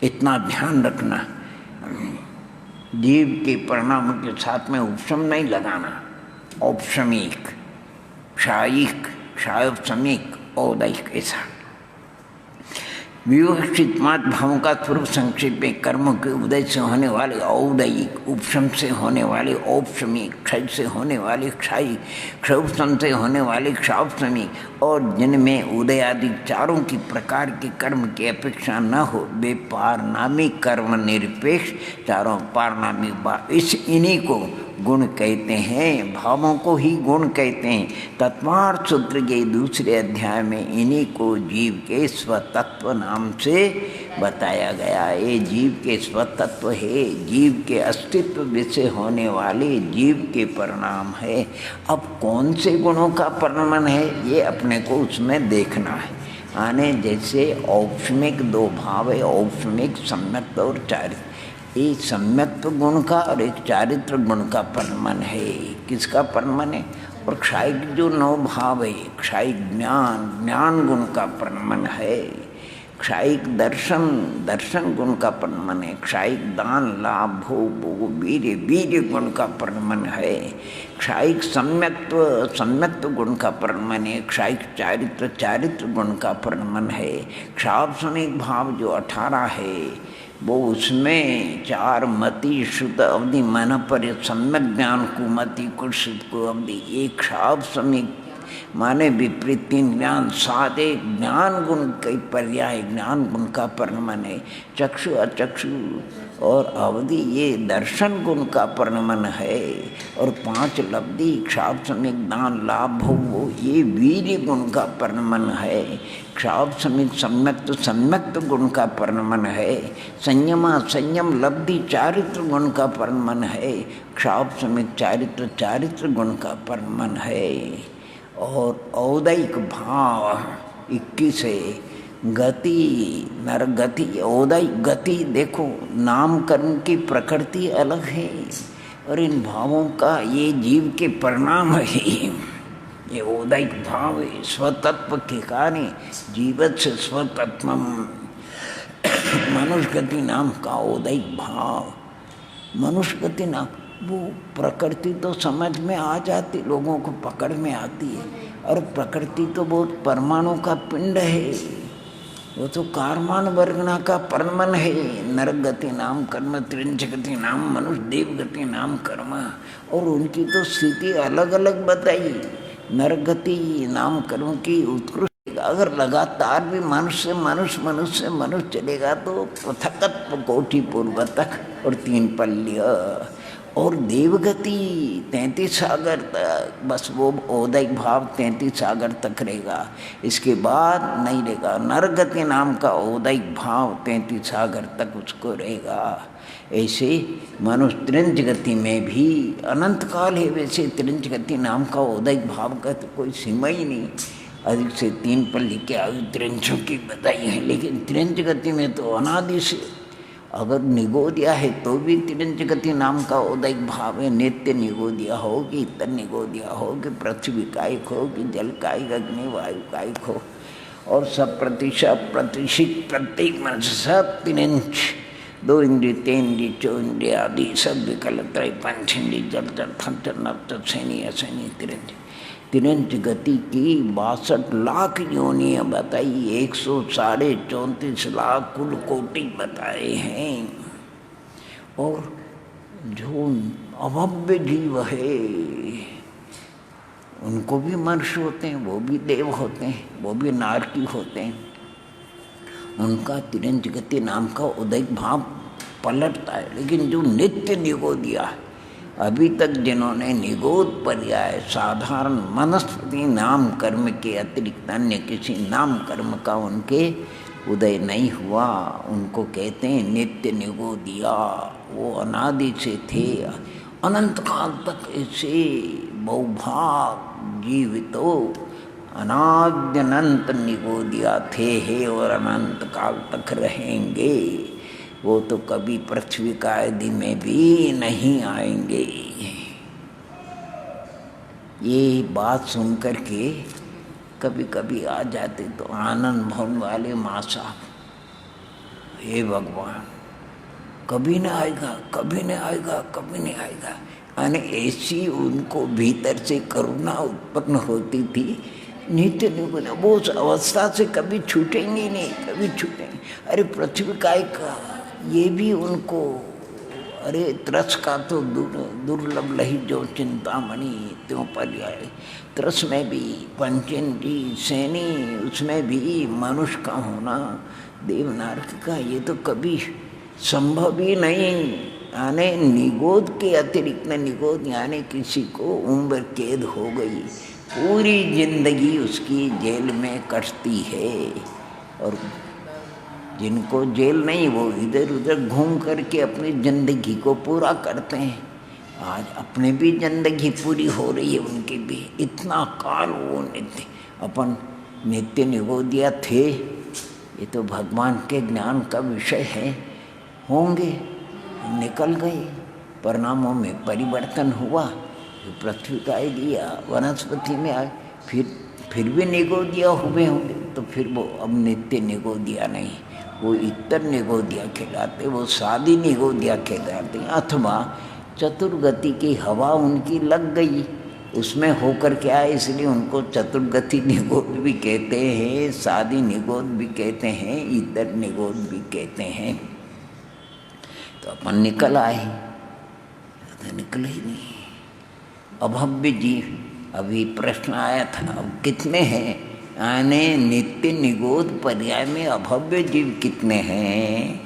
Speaker 1: इतना ध्यान रखना, जीव के परिणाम के साथ में उपशम नहीं लगाना। औपशमिक, क्षयिक, क्षयोपशमिक, औदयिक, ऐसा। विवक्षित 5 भावों का स्वरूप संक्षेप में कर्मों के उदय से होने वाले औदयिक, उपशम से होने वाले औपशमिक, क्षय से होने वाले क्षयिक, क्षयोपशम से होने वाले क्षयोपशमिक, और जिनमें उदय आदि चारों की प्रकार के कर्म की अपेक्षा न हो, वे पारनामी कर्म निरपेक्ष चारों पारनामी इन्हीं को गुण कहते हैं, भावों को ही गुण कहते हैं। तत्वार्थ सूत्र के दूसरे अध्याय में इन्हीं को जीव के स्वतत्व नाम से बताया गया। ये जीव के स्वतत्व है, जीव के अस्तित्व विषय होने वाले जीव के परिणाम है। अब कौन से गुणों का परिणाम है ये अपने को उसमें देखना है। आने जैसे औपशमिक 2 भाव है, औपशमिक सम्यक्त और चारित्र। एक सम्यक्त गुण का और एक चारित्र गुण का परिणाम है। किसका परिणाम है? और क्षयिक जो 9 भाव है, क्षयिक ज्ञान गुण का परिणाम है। क्षयिक दर्शन गुण का परिणाम है। क्षयिक दान लाभ भोग वीर्य गुण का परिणाम है। क्षयिक सम्यक्त गुण का परिणाम है। क्षयिक चारित्र गुण का परिणाम है। क्षापसमिक भाव जो 18 है वो उसमें 4 मति शुद्ध अवधि मन पर सम्यक ज्ञान कुमति कुशुद्ध को अवधि। एक क्षापसमिक माने विपरीत 3 ज्ञान, 7 ज्ञान गुण कई पर्याय ज्ञान गुण का परिणाम है। चक्षु अचक्षु और अवधि ये दर्शन गुण का परिणाम है। और 5 लब्धि क्षापसमिक दान लाभ भोग ये वीर्य गुण का परिणाम है। क्षापसमिक सम्यक्त गुण का परिणाम है। संयम लब्धि चारित्र गुण का परिणाम है। क्षापसमिक चारित्र गुण का परिणाम है। और औदयिक भाव 21 है। गति नरगति औदयिक गति, देखो नामकरण की प्रकृति अलग है और इन भावों का ये जीव के परिणाम है। ये औदयिक भाव है स्वतत्व के कारण जीवत से स्वतत्व मनुष्य गति नाम का औदयिक भाव। मनुष्य गति नाम वो प्रकृति तो समझ में आ जाती, लोगों को पकड़ में आती है। और प्रकृति तो बहुत परमाणु का पिंड है, वो तो कारमान वर्गना का परमन है। नरक गति नाम कर्म, त्रिंच गति नाम मनुष्य, देव गति नाम कर्म। और उनकी तो स्थिति अलग अलग बताई। नरक गति नाम कर्म की उत्कृष्ट, अगर लगातार भी मनुष्य चलेगा तो पृथकत्व कोटि पूर्व तक और 3 पल्य। और देवगति 33 सागर तक, बस वो औदयिक भाव 33 सागर तक रहेगा, इसके बाद नहीं रहेगा। नरगति नाम का औदयिक भाव 33 सागर तक उसको रहेगा। ऐसे मनुष्य त्रिंच गति में भी अनंत काल है। वैसे त्रिंच गति नाम का औदयिक भाव का तो कोई सीमा ही नहीं। अधिक से 3 पर लिखे आयु तिरंजों की बताई है, लेकिन तिरंज गति में तो अनादि से अगर निगोदिया है तो भी तिरंज गति नाम का उदयिक भाव है। नित्य निगोदिया हो कि इतर निगोदिया हो कि पृथ्वी कायिक हो कि जल कायिक अग्नि वायु कायिक हो, और सब प्रतिष्ठित प्रत्येक मन सब तिरंज 2 इंद्रिय 3 इंद्रिय 4 इंद्रिय आदि सब विकल त्रय पंच इंद्रिय जल जल थल जल नव तल सैनी असैनी तिरंज गति की 62 लाख योनियाँ बताई, 134 लाख कुल कोटि बताए हैं। और जो अभव्य जीव है उनको भी मनुष्य होते हैं, वो भी देव होते हैं, वो भी नारकी होते हैं। उनका तिरंज गति नाम का उदयिक भाव पलटता है। लेकिन जो नित्य निगोदिया है, अभी तक जिन्होंने निगोद पर्याय साधारण मनस्पति नाम कर्म के अतिरिक्त अन्य किसी नाम कर्म का उनके उदय नहीं हुआ, उनको कहते हैं नित्य निगोदिया। वो अनादि से थे, अनंत काल तक ऐसे बहुभाग जीवितो अनाद्यनंत निगोदिया थे है और अनंत काल तक रहेंगे। वो तो कभी पृथ्वी का आदि में भी नहीं आएंगे। ये बात सुनकर के कभी कभी आ जाते तो आनंद भवन वाले माँ साहब, हे भगवान कभी न आएगा, कभी न आएगा, कभी नहीं आएगा, यानी ऐसी उनको भीतर से करुणा उत्पन्न होती थी। नित्य निगुण वो उस अवस्था से कभी छूटेंगे नहीं, कभी छूटेंगे। अरे पृथ्वी काय का ये भी उनको, अरे त्रस का तो दुर्लभ लही जो चिंतामणि त्यों पर्याय, त्रस में भी पंचेंद्री सैनी, उसमें भी मनुष्य का होना, देवनारक का, ये तो कभी संभव ही नहीं। यानी निगोद के अतिरिक्त निगोद, यानी किसी को उम्र कैद हो गई, पूरी जिंदगी उसकी जेल में कटती है। और जिनको जेल नहीं वो इधर उधर घूम करके अपनी जिंदगी को पूरा करते हैं। आज अपने भी जिंदगी पूरी हो रही है, उनकी भी। इतना काल वो नित्य अपन नित्य निगोदिया थे, ये तो भगवान के ज्ञान का विषय है। होंगे, निकल गए, परिणामों में परिवर्तन हुआ, पृथ्वी का ही दिया, वनस्पति में आए, फिर भी निगोदिया हुए होंगे, तो फिर वो अब नित्य निगोदिया नहीं, वो इतर निगोदिया कहलाते, वो सादी निगोदिया कहलाते। अथवा चतुर्गति की हवा उनकी लग गई, उसमें होकर के आए, इसलिए उनको चतुर्गति निगोद भी कहते हैं, सादी निगोद भी कहते हैं, इतर निगोद भी कहते हैं। तो अपन निकल आए, तो निकले ही नहीं। अभव्य जीव, अभी प्रश्न आया था, अब कितने हैं? यानी नित्य निगोद पर्याय में अभव्य जीव कितने हैं,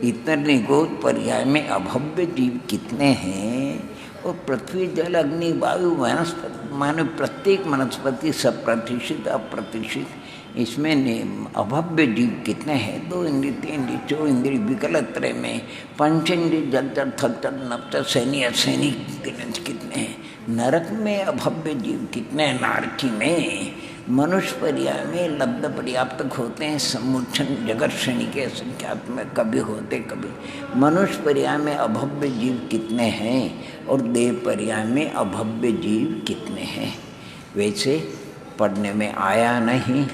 Speaker 1: इतर निगोद पर्याय में अभव्य जीव कितने हैं? और पृथ्वी जल अग्नि वायु वनस्पति, माने प्रत्येक वनस्पति सब प्रतिष्ठित अप्रतिष्ठित, इसमें अभव्य जीव कितने हैं? 2 इंद्रिय 3 इंद्रिय 4 इंद्रिय विकल त्रय में पंच इंद्रिय जल जल थल थल नभ तल सैनी असैनी कितने हैं? नरक में अभव्य जीव कितने हैं? नारकी में, मनुष्य पर्याय में लब्ध पर्याप्तक होते हैं, समुच्छन जगत श्रेणी के संख्यात में कभी होते कभी। मनुष्य पर्याय में अभव्य जीव कितने हैं और देव पर्याय में अभव्य जीव कितने हैं? वैसे पढ़ने में आया नहीं,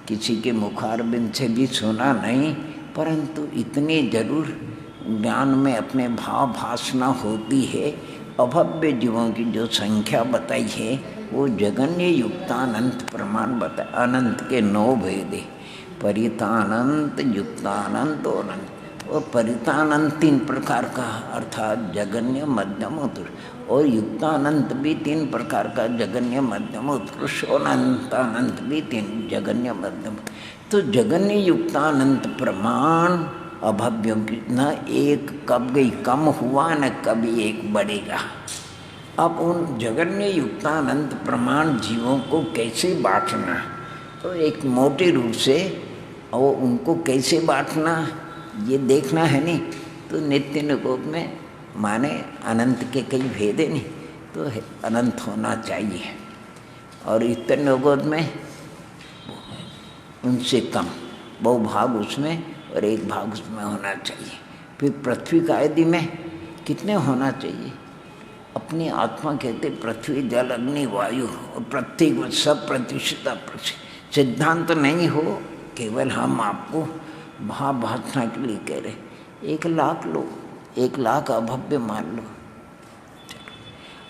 Speaker 1: किसी के मुखारबिंद से भी सुना नहीं, परंतु इतनी जरूर ज्ञान में अपने भाव भासना होती है। अभव्य जीवों की जो संख्या बताई है वो जगन्य युक्तानंत प्रमाण बताए। अनंत के 9 भेदे, परितानंत, युक्तानंत और अनंत। और परितानंत 3 प्रकार का, अर्थात जगन्य मध्यम उत्कृष्ट, और युक्तानंत भी 3 प्रकार का, जगन्य मध्यम उत्कृष्ट, और अनंतानंत भी 3 जगन्य मध्यम। तो जगन्य युक्तानंत प्रमाण अभव्यों की न एक कभी कम हुआ न कभी एक बढ़ेगा। अब उन जगन्य युक्तानंत प्रमाण जीवों को कैसे बांटना, तो एक मोटे रूप से और उनको कैसे बांटना ये देखना है। नहीं तो नित्य निगोद में माने अनंत के कई भेद है, नहीं तो अनंत होना चाहिए। और इतर निगोद में उनसे कम, बहुभाग उसमें और एक भाग उसमें होना चाहिए। फिर पृथ्वी का आदि में कितने होना चाहिए? अपनी आत्मा कहते पृथ्वी जल अग्नि वायु और प्रत्येक सब प्रतिष्ठिता सिद्धांत नहीं हो, केवल हम आपको भाव भाषा के लिए कह रहे। 1,00,000 लो, 1,00,000 अभव्य मान लो।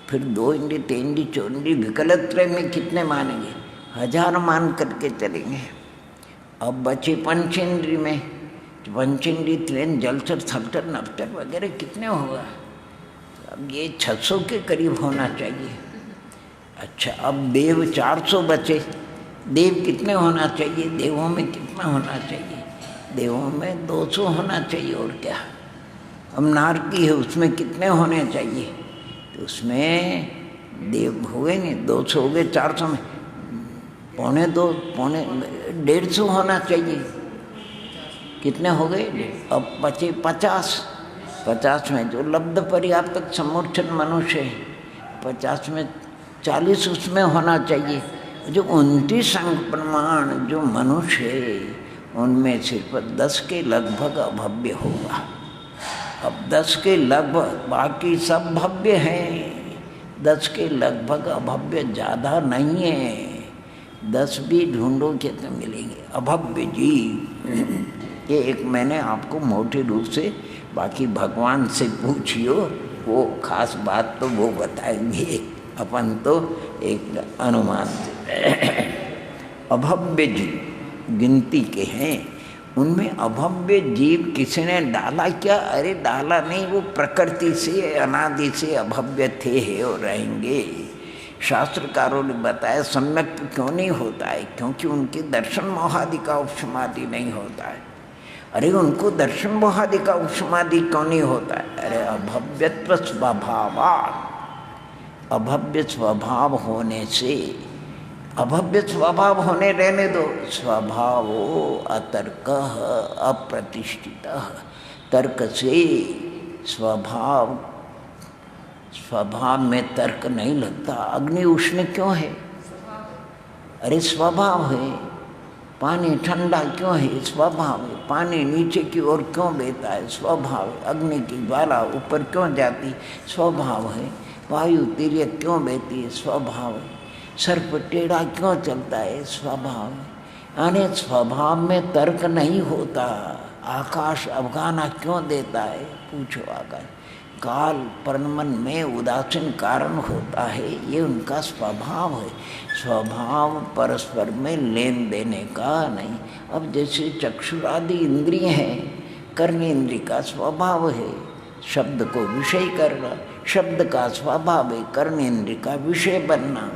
Speaker 1: फिर 2 इंद्रिय 3 इंद्रिय 4 इंद्रिय विकलत्रय में कितने मानेंगे? 1000 मान करके चलेंगे। अब बचे पंचेंद्रिय में, पंचेंद्रिय त्रेन जलचर थलचर नवचर वगैरह कितने होगा? अब ये 600 के करीब होना चाहिए। अच्छा, अब देव 400 बचे। देव कितने होना चाहिए? देवों में कितना होना चाहिए? देवों में 200 होना चाहिए और क्या। अब नारकी है, उसमें कितने होने चाहिए? तो उसमें देव हुए नहीं, 200 हो गए, 400 में 1.5 होना चाहिए। कितने हो गए? अब बचे 50। 50 में जो लब्ध पर्याप्त समूर्छन मनुष्य है, 50 में 40 उसमें होना चाहिए। जो 29 अंग प्रमाण जो मनुष्य है, उनमें सिर्फ 10 के लगभग अभव्य होगा। अब 10 के लगभग, बाकी सब भव्य हैं। 10 के लगभग अभव्य ज़्यादा नहीं है। 10 भी ढूंढो के तो मिलेंगे अभव्य जीव। ये एक मैंने आपको मोटे रूप से, बाकी भगवान से पूछियो, वो खास बात तो वो बताएंगे, अपन तो एक अनुमान से। अभव्य जीव गिनती के हैं, उनमें अभव्य जीव किसी ने डाला क्या? अरे डाला नहीं, वो प्रकृति से अनादि से अभव्य थे है और रहेंगे। शास्त्रकारों ने बताया सम्यक क्यों नहीं होता है? क्योंकि उनके दर्शन मोहादि का उपशमादि नहीं होता है। अरे उनको दर्शन मोहादि का उपशमादि क्यों नहीं होता है? अरे अभव्यत्व स्वभावात्, अभव्य स्वभाव होने से, अभव्य स्वभाव होने रहने दो। स्वभावो अतर्क अप्रतिष्ठित, तर्क से स्वभाव, स्वभाव में तर्क नहीं लगता। अग्नि उष्ण क्यों है? अरे स्वभाव है। पानी ठंडा क्यों है? स्वभाव है। पानी नीचे की ओर क्यों बहता है? स्वभाव है। अग्नि की ज्वाला ऊपर क्यों जाती? स्वभाव है। वायु तिर्यक क्यों बहती है? स्वभाव है। सर्प टेढ़ा क्यों चलता है? स्वभाव है। यानी स्वभाव में तर्क नहीं होता। आकाश अफगाना क्यों देता है? पूछो आकाश। काल परमन में उदासीन कारण होता है, ये उनका स्वभाव है। स्वभाव परस्पर में लेन देने का नहीं। अब जैसे चक्षुरादि इंद्रिय हैं, कर्म इंद्रिय का स्वभाव है शब्द को विषय करना, शब्द का स्वभाव है कर्म इंद्रिय का विषय बनना।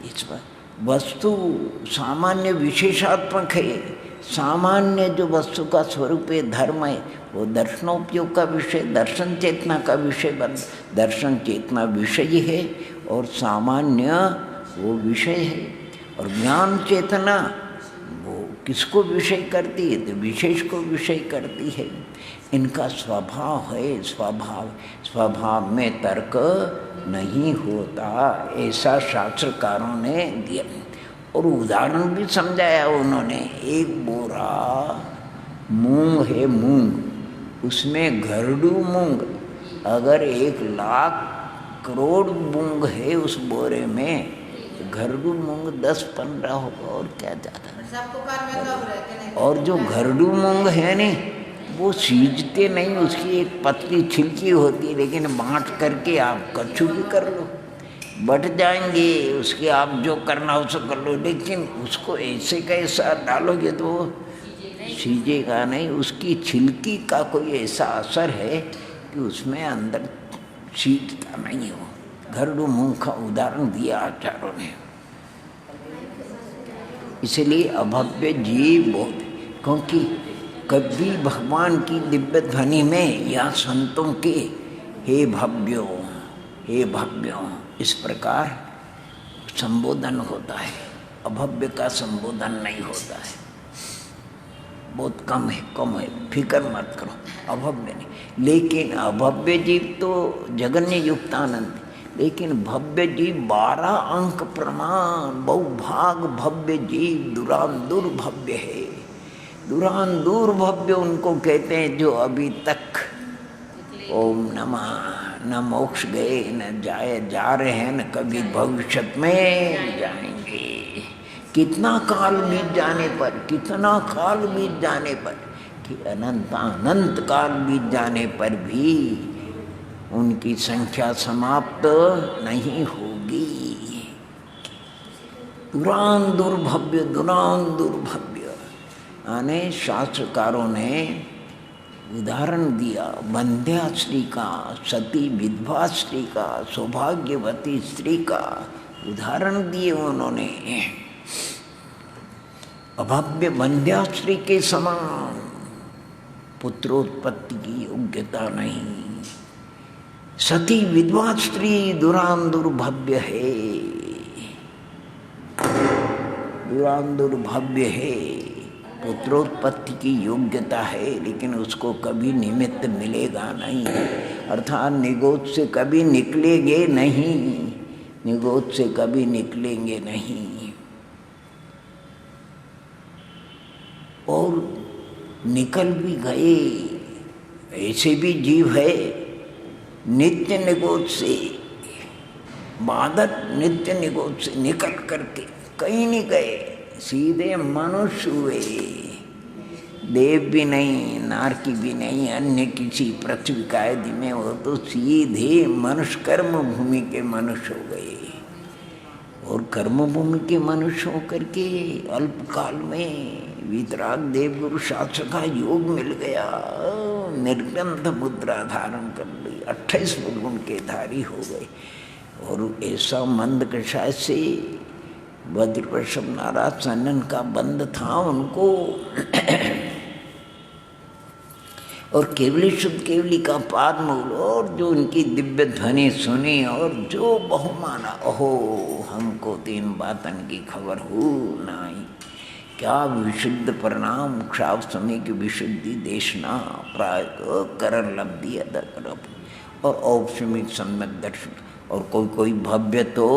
Speaker 1: इस पर वस्तु सामान्य विशेषात्मक है। सामान्य जो वस्तु का स्वरूप है, धर्म है, वो दर्शनोपयोग का विषय, दर्शन चेतना का विषय बन, दर्शन चेतना विषय है और सामान्य वो विषय है। और ज्ञान चेतना वो किसको विषय करती है? तो विशेष को विषय करती है। इनका स्वभाव है। स्वभाव में तर्क नहीं होता, ऐसा शास्त्रकारों ने दिया। और उदाहरण भी समझाया उन्होंने। एक बोरा मूंग है, मूंग, उसमें घरडू मूंग, अगर 1,00,000 करोड़ मूंग है उस बोरे में, घरडू मूंग 10-15 होगा और क्या ज़्यादा। और जो घरडू मूंग है नहीं, वो सींचते नहीं, उसकी एक पतली छिलकी होती है, लेकिन बाँट करके आप कच्चू भी कर लो, बट जाएंगे, उसके आप जो करना हो सो कर लो। लेकिन उसको ऐसे कैसा डालोगे तो सीजेगा नहीं। उसकी छिलकी का कोई ऐसा असर है कि उसमें अंदर सीजता नहीं हो। घरडू मूंग का उदाहरण दिया आचार्यों ने। इसलिए अभव्य जीव बहुत, क्योंकि कभी भगवान की दिव्य ध्वनि में या संतों के हे भव्यो, हे भव्यो, इस प्रकार संबोधन होता है। अभव्य का संबोधन नहीं होता है, बहुत कम है, फिक्र मत करो, अभव्य नहीं। लेकिन अभव्य जीव तो जगन्य युक्तानंद, लेकिन भव्य जीव 12 अंक प्रमाण, बहुभाग भव्य जीव दुरांदुर भव्य है। दुरांदुर भव्य उनको कहते हैं जो अभी तक ओम नमः न मोक्ष गए, न जा रहे हैं, न कभी भविष्य में जाएंगे। कितना काल बीत जाने पर, कितना काल बीत जाने पर, कि अनंत काल बीत जाने पर भी उनकी संख्या समाप्त नहीं होगी। दुरांदुर भव्य, दुरांदुर भव्य। आने शास्त्रकारों ने उदाहरण दिया बंध्या स्त्री का, सती विधवा स्त्री का, सौभाग्यवती स्त्री का उदाहरण दिए उन्होंने। अभव्य बंध्या स्त्री के समान पुत्रोत्पत्ति की योग्यता नहीं। सती विधवा स्त्री दुरांदुर भव्य है, दुरांदुर भव्य है, पुत्रोत्पत्ति की योग्यता है, लेकिन उसको कभी निमित्त मिलेगा नहीं, अर्थात निगोद से कभी निकलेंगे नहीं, निगोद से कभी निकलेंगे नहीं। और निकल भी गए, ऐसे भी जीव है नित्य निगोद से, बादत नित्य निगोद से निकल करके कहीं नहीं गए, सीधे मनुष्य हुए। देव भी नहीं, नारकी भी नहीं, अन्य किसी पृथ्वी कायदि में, वो तो सीधे मनुष्य कर्म भूमि के मनुष्य हो गए। और कर्म भूमि के मनुष्य होकर के अल्पकाल में वीतराग देवगुरु शास्त्र का योग मिल गया, निर्ग्रंथ मुद्रा धारण कर ली, 28 गुण के धारी हो गए। और ऐसा मंद कषाय से वज्रप्रशम नाराज सनन का बंद था उनको। और केवली शुद्ध केवली का पाद मूल, और जो उनकी दिव्य ध्वनि सुनी और जो बहुमाना, ओहो हमको 3 बातन की खबर हो नहीं। क्या विशुद्ध परिणाम, क्षाव समय की विशुद्धि देशना प्राय करण लब्धि अदर, और औपशमिक सम्यक दर्शन। और कोई कोई भव्य तो,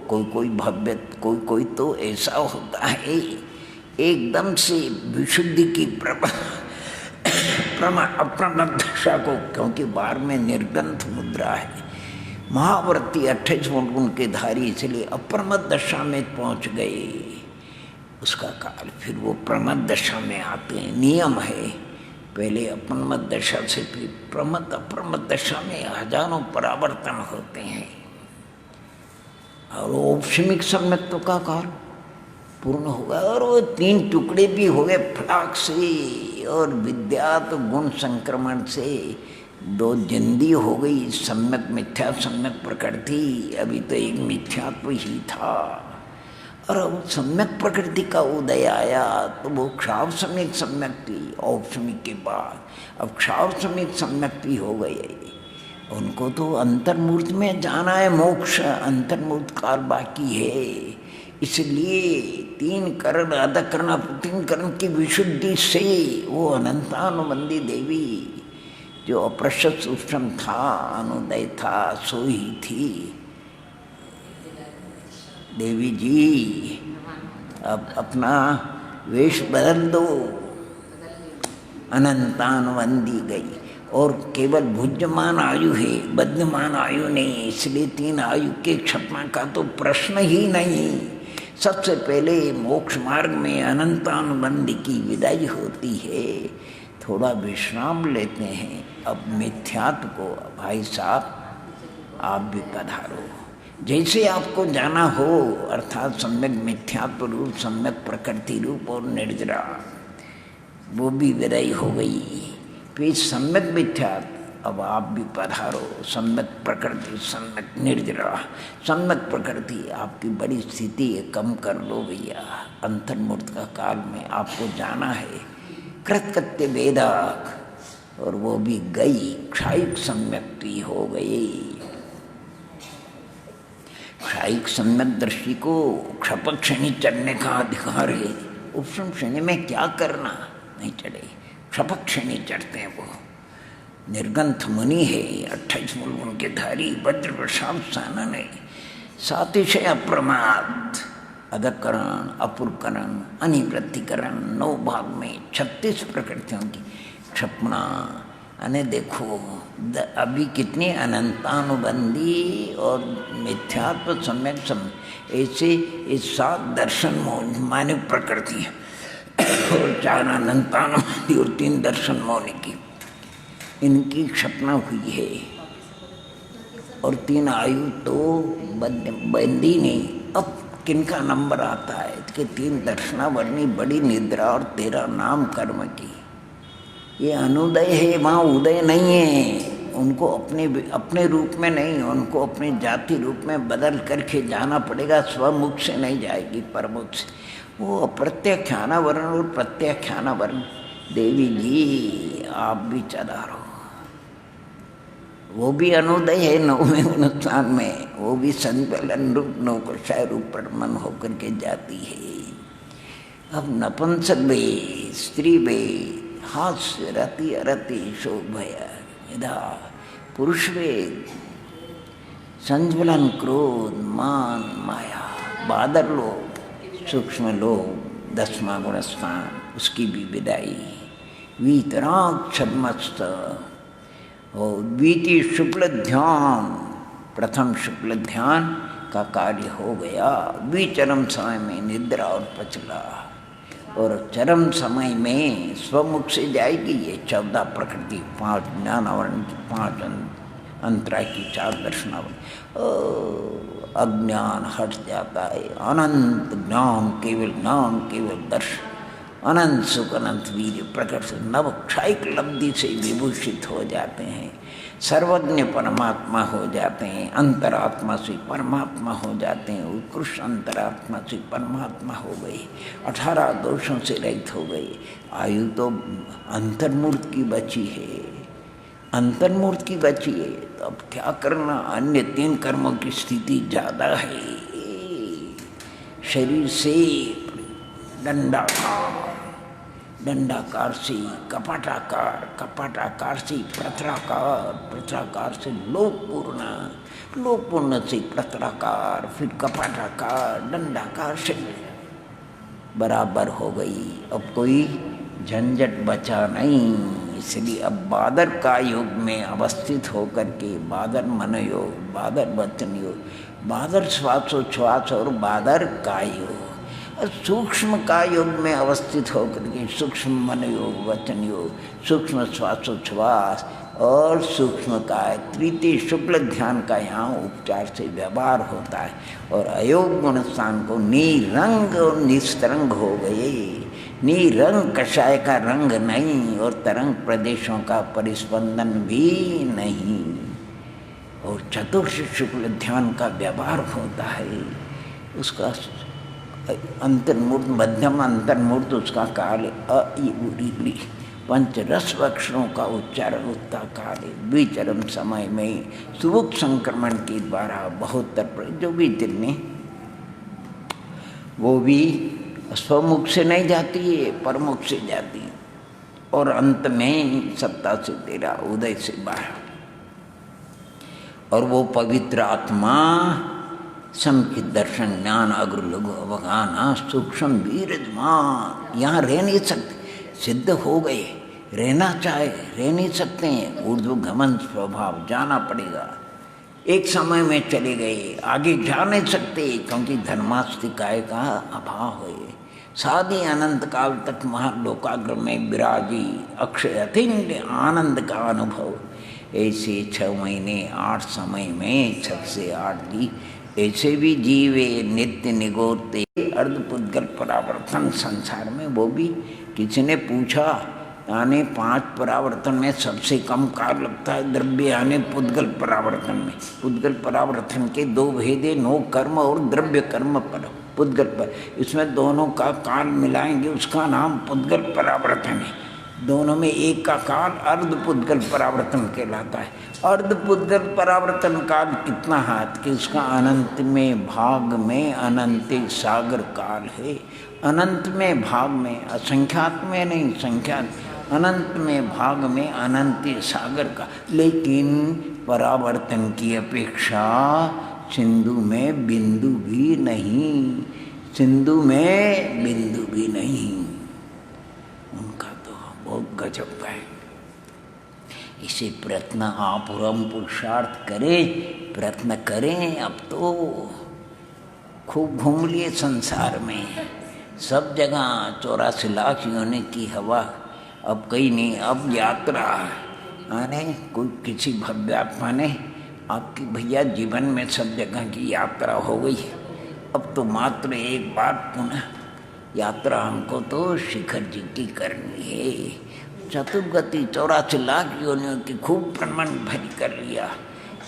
Speaker 1: कोई भव्य, कोई तो ऐसा होता है एकदम से विशुद्धि की अप्रमद दशा को, क्योंकि बाहर में निर्ग्रंथ मुद्रा है, महावर्ती 28 गुण के धारी, इसलिए अप्रमद दशा में पहुंच गए। उसका काल फिर वो प्रमद दशा में आते हैं, नियम है। पहले अप्रमद दशा से फिर प्रमद अप्रमद दशा में हजारों परावर्तन होते हैं। और औपशमिक सम्यक्त्व का काल पूर्ण हो गया, और वो 3 टुकड़े भी हो गए फटाक से। और विद्यात गुण संक्रमण से 2 जिंदी हो गई, सम्यक मिथ्या सम्यक प्रकृति। अभी तो एक मिथ्यात्व ही था, और अब सम्यक प्रकृति का उदय आया तो वो क्षाव सम्यक सम्यक थी। औपशमिक के बाद अब क्षाव सम्यक सम्यक भी हो गए। उनको तो अंतर्मूर्त में जाना है, मोक्ष अंतर्मूर्त काल बाकी है। इसलिए 3 करण अधकरण 3 करण की विशुद्धि से वो अनंतानुबंधी देवी जो अप्रशत सूक्ष्म था, अनुदय था, सो ही थी। देवी जी अब अपना वेश बदल दो, अनंतानुबंधी गई। और केवल भुज्यमान आयु है, बद्धमान आयु नहीं, इसलिए 3 आयु के क्षमा का तो प्रश्न ही नहीं। सबसे पहले मोक्ष मार्ग में अनंतानुबंधी की विदाई होती है। थोड़ा विश्राम लेते हैं। अब मिथ्यात्व को, भाई साहब आप भी पधारो, जैसे आपको जाना हो, अर्थात सम्यक मिथ्यात्व रूप, सम्यक प्रकृति रूप और निर्जरा, वो भी विदाई हो गई। फिर सम्यक मिथ्यात्व, अब आप भी पधारो। सम्यक प्रकृति, सम्यक निर्जरा, सम्यक प्रकृति आपकी बड़ी स्थिति है, कम कर लो भैया। अंतर्मूर्त का काल में आपको जाना है। कृतकृत्य वेदाक, और वो भी गई, क्षायिक सम्यक्ति हो गई। क्षायिक सम्यक दृष्टि को क्षपक श्रेणी चढ़ने का अधिकार है। उपशम श्रेणी में क्या करना, नहीं चढ़े, क्षपक श्रेणी चढ़ते हैं वो। निर्गंथ मुनि है, 28 मूल गुण के धारी वज्र प्रसाद सानन है, सातिशय अप्रमाद, अधकरण, अपुरकरण, अनिवृत्तिकरण, 9 भाग में 36 प्रकृतियों की क्षपना। अने देखो अभी कितनी अनंतानुबंधी और मिथ्यात्व सम्यक ऐसे इस 7 दर्शन मानव प्रकृति है और 4 अनंतानुबंधी और 3 दर्शन मौन की, इनकी क्षपना हुई है। और 3 आयु तो बंदी नहीं। अब किनका नंबर आता है कि 3 दर्शनावर्णी बड़ी निद्रा और 13 नाम कर्म की। ये अनुदय है, वहाँ उदय नहीं है। उनको अपने रूप में नहीं, उनको अपने जाति रूप में बदल करके जाना पड़ेगा। स्वमुख से नहीं जाएगी, परमुख से। वो अप्रत्याख्यानावरण और प्रत्याख्यानावरण। देवी जी आप भी चला रहो, वो भी अनुदय है 9वें अनुष्ठान में, वो भी संकलन रूप नौकरशाह रूप परमन होकर के जाती है। अब नपुंसक वे, स्त्री वे, हास्य रति अरति शोभय यदा पुरुष वेद, संज्वलन क्रोध मान माया, बादर लोग, सूक्ष्म लोग, 10वां गुणस्थान, उसकी भी विदाई। वीतराग छदमस्त और द्वितीय शुक्ल ध्यान, प्रथम शुक्ल ध्यान का कार्य हो गया। द्विचरम समय में निद्रा और पचला, और चरम समय में स्वमुख से जाएगी ये 14 प्रकृति, 5 ज्ञानावरण की, 5 अंतराय की, 4 दर्शनावरण। अज्ञान हट जाता है, अनंत ज्ञान, केवल दर्शन, अनंत सुख, अनंत वीर प्रकट से नव क्षायिक लब्धि से विभूषित हो जाते हैं। सर्वज्ञ परमात्मा हो जाते हैं, अंतरात्मा से परमात्मा हो जाते हैं, उत्कृष्ट अंतरात्मा से परमात्मा हो गए, 18 दोषों से रहित हो गए। आयु तो अंतर्मूर्त की बची है, अंतर्मूर्त की बची है। तो अब क्या करना, अन्य 3 कर्मों की स्थिति ज़्यादा है। शरीर से दंडाकार से कपाटाकार, कपाटाकार से प्रतराकार, प्रतराकार से लोकपूर्ण, लोकपूर्ण से प्रतराकार, फिर कपाटाकार, दंडाकार से बराबर हो गई। अब कोई झंझट बचा नहीं। इसलिए अब बादर का योग में अवस्थित होकर के, बादर मन योग, बादर वचन योग, बादर श्वासोच्छ्वास और बादर का योग, सूक्ष्म का योग में अवस्थित होकर के सूक्ष्म मन योग, वचन योग, सूक्ष्म श्वासोच्छ्वास और सूक्ष्म काय, तृतीय शुक्ल ध्यान का यहाँ उपचार से व्यवहार होता है। और अयोग गुण स्थान को निरंग और निस्तरंग हो गए। निरंग कषाय का रंग नहीं और तरंग प्रदेशों का परिस्पंदन भी नहीं। और चतुर्थ शुक्ल ध्यान का व्यवहार होता है। उसका अंतर्मूर्त, मध्यम अंतर्मूर्त उसका काल अ इ उ री, पंच रस अक्षरों का उच्चारण उत्ता काल है। द्विचरम समय में सुमुख संक्रमण के द्वारा 72 जो भी दिन में, वो भी स्वमुख से नहीं जाती है, परमुख से जाती है। और अंत में 87 उदय से बाहर। और वो पवित्र आत्मा समखित दर्शन ज्ञान अग्र लघु अवगाना सूक्ष्म वीरजमान, यहाँ रह नहीं सकते, सिद्ध हो गए, रहना चाहे रह नहीं सकते हैं। ऊर्ध्व गमन स्वभाव, जाना पड़ेगा। एक समय में चले गए, आगे जा नहीं सकते क्योंकि धर्मास्तिकाय का अभाव है। साधी अनंत काल तक महालोकाग्र में विराजी अक्षय अतिन्य आनंद का अनुभव। ऐसे 6 महीने 8 समय में 6 से 8 दी, ऐसे भी जीवे नित्य निगोरते अर्धपुद्गल परावर्तन संसार में। वो भी किसी ने पूछा, यानी 5 परावर्तन में सबसे कम काल लगता है द्रव्य यानी पुद्गल परावर्तन में। पुद्गल परावर्तन के 2 भेदे, नो कर्म और द्रव्य कर्म पर पुद्गल पर, इसमें दोनों का काल मिलाएंगे, उसका नाम पुद्गल परावर्तन है। दोनों में एक का काल अर्धपुद्गल परावर्तन कहलाता है। अर्धपुद्गल परावर्तन काल कितना है कि उसका अनंत में भाग में अनंत सागर काल है। अनंत में भाग में, असंख्यात में नहीं, संख्यात अनंत में भाग में अनंत सागर का, लेकिन परावर्तन की अपेक्षा सिंधु में बिंदु भी नहीं, सिंधु में बिंदु भी नहीं। उनका तो बहुत गजब है। इसे प्रयत्न आप और हम पुरुषार्थ करें, प्रयत्न करें। अब तो खूब घूम लिए संसार में, सब जगह 84 लाख योनि की हवा, अब कहीं नहीं। अब यात्रा आने कोई किसी भव्यात्मा ने आपकी भैया जीवन में सब जगह की यात्रा हो गई। अब तो मात्र एक बार पुनः यात्रा हमको तो शिखर जी की करनी है। चतुर्गति 84 लाख योनियों की खूब प्रमाण भरी कर लिया।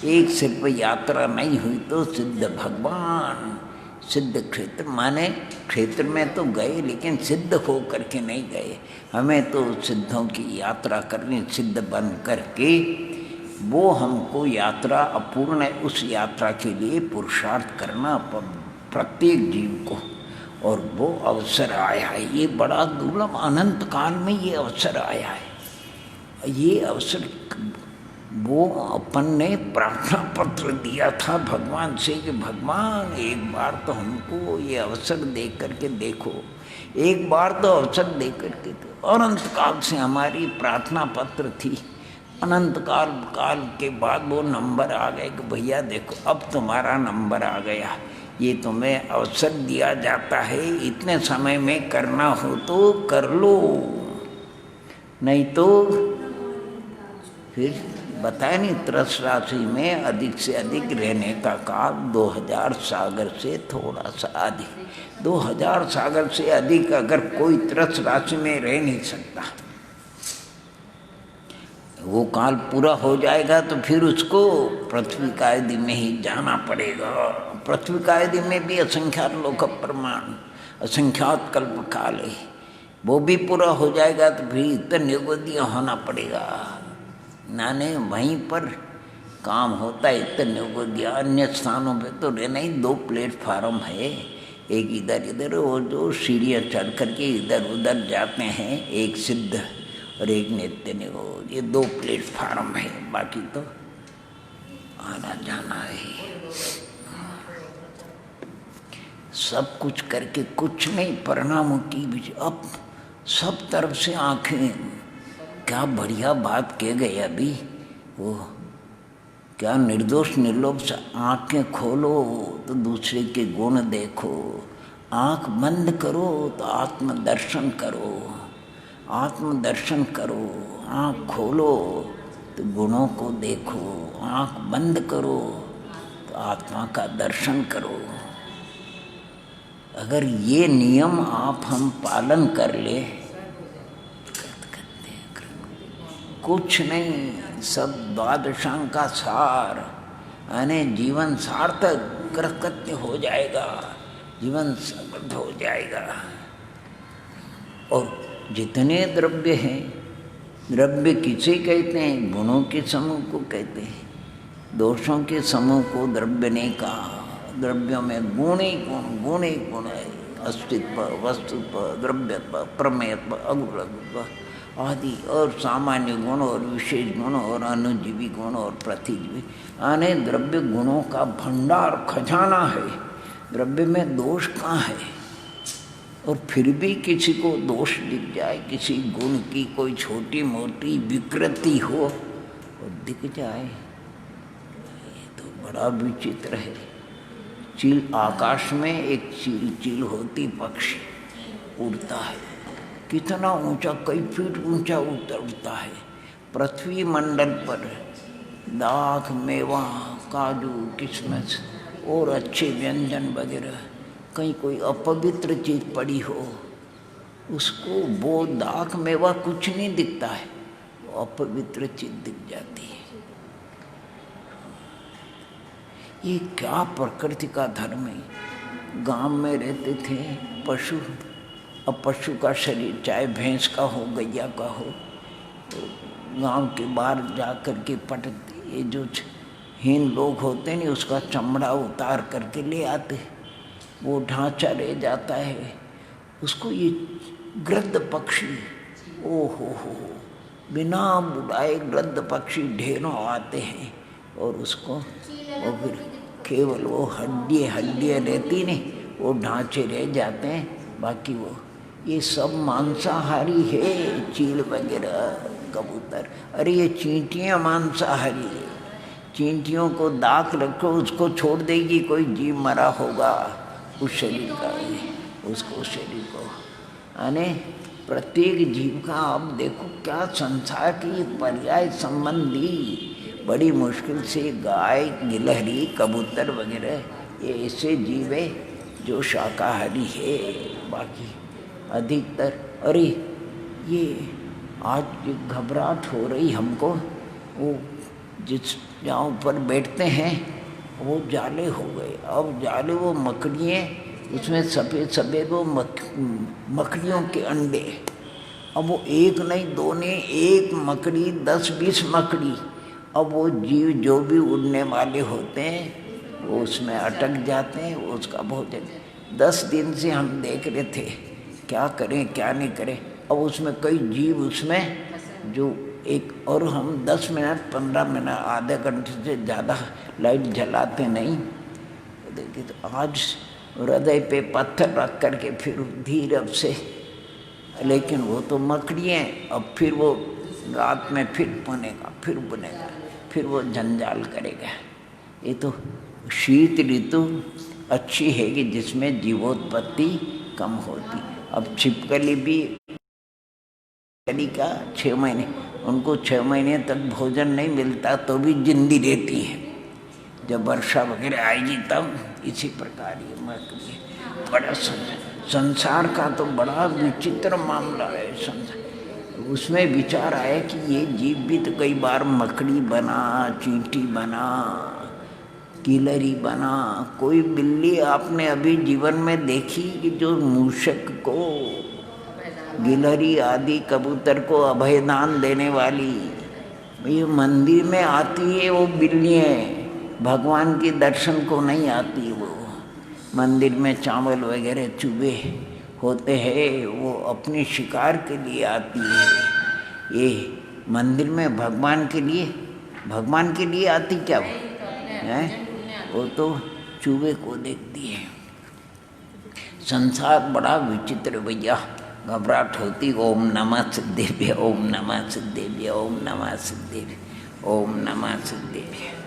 Speaker 1: एक सिर्फ यात्रा नहीं हुई तो सिद्ध भगवान, सिद्ध क्षेत्र माने क्षेत्र में तो गए लेकिन सिद्ध हो करके नहीं गए। हमें तो सिद्धों की यात्रा करनी, सिद्ध बन करके वो हमको यात्रा अपूर्ण है। उस यात्रा के लिए पुरुषार्थ करना प्रत्येक जीव को, और वो अवसर आया है। ये बड़ा दुर्लभ, अनंत काल में ये अवसर आया है। ये अवसर वो अपन ने प्रार्थना पत्र दिया था भगवान से कि भगवान एक बार तो हमको ये अवसर दे करके देखो, एक बार तो अवसर दे करके। तो अनंत काल से हमारी प्रार्थना पत्र थी। अनंत काल के बाद वो नंबर आ गए कि भैया देखो अब तुम्हारा नंबर आ गया, ये तुम्हें अवसर दिया जाता है, इतने समय में करना हो तो कर लो, नहीं तो फिर बताया नहीं। 13 राशि में अधिक से अधिक रहने का काल 2000 सागर से थोड़ा सा अधिक, 2000 सागर से अधिक अगर कोई 13 राशि में रह नहीं सकता, वो काल पूरा हो जाएगा तो फिर उसको पृथ्वी कायदि में ही जाना पड़ेगा। पृथ्वी कायदि में भी असंख्यात लोक प्रमाण, असंख्यात कल्प काल है, वो भी पूरा हो जाएगा तो फिर इतने युगोदिया होना पड़ेगा। नाने वहीं पर काम होता है, इतने युगोदिया। अन्य स्थानों पे तो रहना ही 2 प्लेटफार्म है, एक इधर इधर, वो जो सीढ़ियाँ चढ़ करके इधर उधर जाते हैं, एक सिद्ध और एक नित्य निरोध, ये 2 प्लेटफार्म है, बाकी तो आना जाना है। सब कुछ करके कुछ नहीं, परिणामों की भी अब सब तरफ से आंखें, क्या बढ़िया बात कह गए अभी वो, क्या निर्दोष निर्लोभ से आंखें खोलो तो दूसरे के गुण देखो, आंख बंद करो तो आत्मदर्शन करो, आत्मदर्शन करो। आँख खोलो तो गुणों को देखो, आँख बंद करो तो आत्मा का दर्शन करो। अगर ये नियम आप हम पालन कर ले, कुछ नहीं, सब द्वादशांग का सार, यानी जीवन सार्थक कृतकृत्य हो जाएगा, जीवन समृद्ध हो जाएगा। और जितने द्रव्य हैं, द्रव्य किसे कहते हैं? गुणों के समूह को कहते हैं, दोषों के समूह को द्रव्य ने कहा। द्रव्यों में गुण ही गुण है, अस्तित्व, वस्तुत्व, द्रव्यत्व, प्रमेयत्व, अगुणत्व आदि, और सामान्य गुण और विशेष गुण और अनुजीवी गुण और प्रतिजीवी, यानी द्रव्य गुणों का भंडार खजाना है। द्रव्य में दोष कहाँ है? और फिर भी किसी को दोष दिख जाए, किसी गुण की कोई छोटी मोटी विकृति हो और दिख जाए, ये तो बड़ा विचित्र है। चील, आकाश में एक चील होती, पक्षी उड़ता है, कितना ऊंचा, कई फीट ऊंचा उड़ता है। पृथ्वी मंडल पर दाख, मेवा, काजू, किशमिश और अच्छे व्यंजन वगैरह, कहीं कोई अपवित्र चीज पड़ी हो, उसको वो दाख मेवा कुछ नहीं दिखता है, वो अपवित्र चीज दिख जाती है। ये क्या प्रकृति का धर्म है। गांव में रहते थे पशु, अब पशु का शरीर चाहे भैंस का हो, गैया का हो, तो गांव के बाहर जा कर के पटकते, ये जो हीन लोग होते नहीं, उसका चमड़ा उतार करके ले आते, वो ढांचा रह जाता है, उसको ये गृद्ध पक्षी हो, बिना बुलाए गृद्ध पक्षी ढेरों आते हैं और उसको वो फिर केवल वो हड्डियाँ रहती नहीं, वो ढांचे रह जाते हैं, बाकी वो ये सब मांसाहारी है। चील वगैरह कबूतर, अरे ये चींटियाँ मांसाहारी है। चींटियों को दाख रखो, उसको छोड़ देगी, कोई जीव मरा होगा उस शरीर का, उसको शरीर को यानी प्रत्येक जीव का। अब देखो क्या संसार की पर्याय संबंधी बड़ी मुश्किल से गाय, गिलहरी, कबूतर वगैरह ये ऐसे जीव है जो शाकाहारी है। बाकी अधिकतर, अरे ये आज घबराहट हो रही हमको, वो जिस जहाँ ऊपर बैठते हैं वो जाले हो गए। अब जाले वो मकड़ियाँ, उसमें सफ़ेद सफ़ेद वो मकड़ियों के अंडे। अब वो एक नहीं दो नहीं, एक मकड़ी 10-20 मकड़ी। अब वो जीव जो भी उड़ने वाले होते हैं वो उसमें अटक जाते हैं, वो उसका भोजन। 10 दिन से हम देख रहे थे क्या करें क्या नहीं करें। अब उसमें कई जीव उसमें जो एक, और हम 10 मिनट 15 मिनट आधे घंटे से ज़्यादा लाइट जलाते नहीं। देखिए तो आज हृदय पे पत्थर रख करके फिर धीरे से, लेकिन वो तो मकड़ियाँ। अब फिर वो रात में फिर बुनेगा, फिर बुनेगा, फिर वो जंजाल करेगा। ये तो शीत ऋतु अच्छी है कि जिसमें जीवोत्पत्ति कम होती। अब छिपकली भी का 6 महीने, उनको 6 महीने तक भोजन नहीं मिलता तो भी जिंदी रहती है। जब वर्षा वगैरह आएगी तब इसी प्रकार ये मकड़ी। बड़ा संसार का तो बड़ा विचित्र मामला है संसार। उसमें विचार आया कि ये जीव भी तो कई बार मकड़ी बना, चींटी बना, गिलहरी बना। कोई बिल्ली आपने अभी जीवन में देखी कि जो मूषक को, गिलहरी आदि कबूतर को अभयदान देने वाली, ये मंदिर में आती है वो बिल्लियाँ, भगवान के दर्शन को नहीं आती। वो मंदिर में चावल वगैरह चूबे होते हैं, वो अपने शिकार के लिए आती है। ये मंदिर में भगवान के लिए आती क्या वो है? वो तो चूबे को देखती है। संसार बड़ा विचित्र भैया। घबराहट होती। ओम नमः सिद्धेभ्य, ओम नमः सिद्धेभ्य, ओम नमः सिद्धेभ्य, ओम नमः सिद्धेभ्य।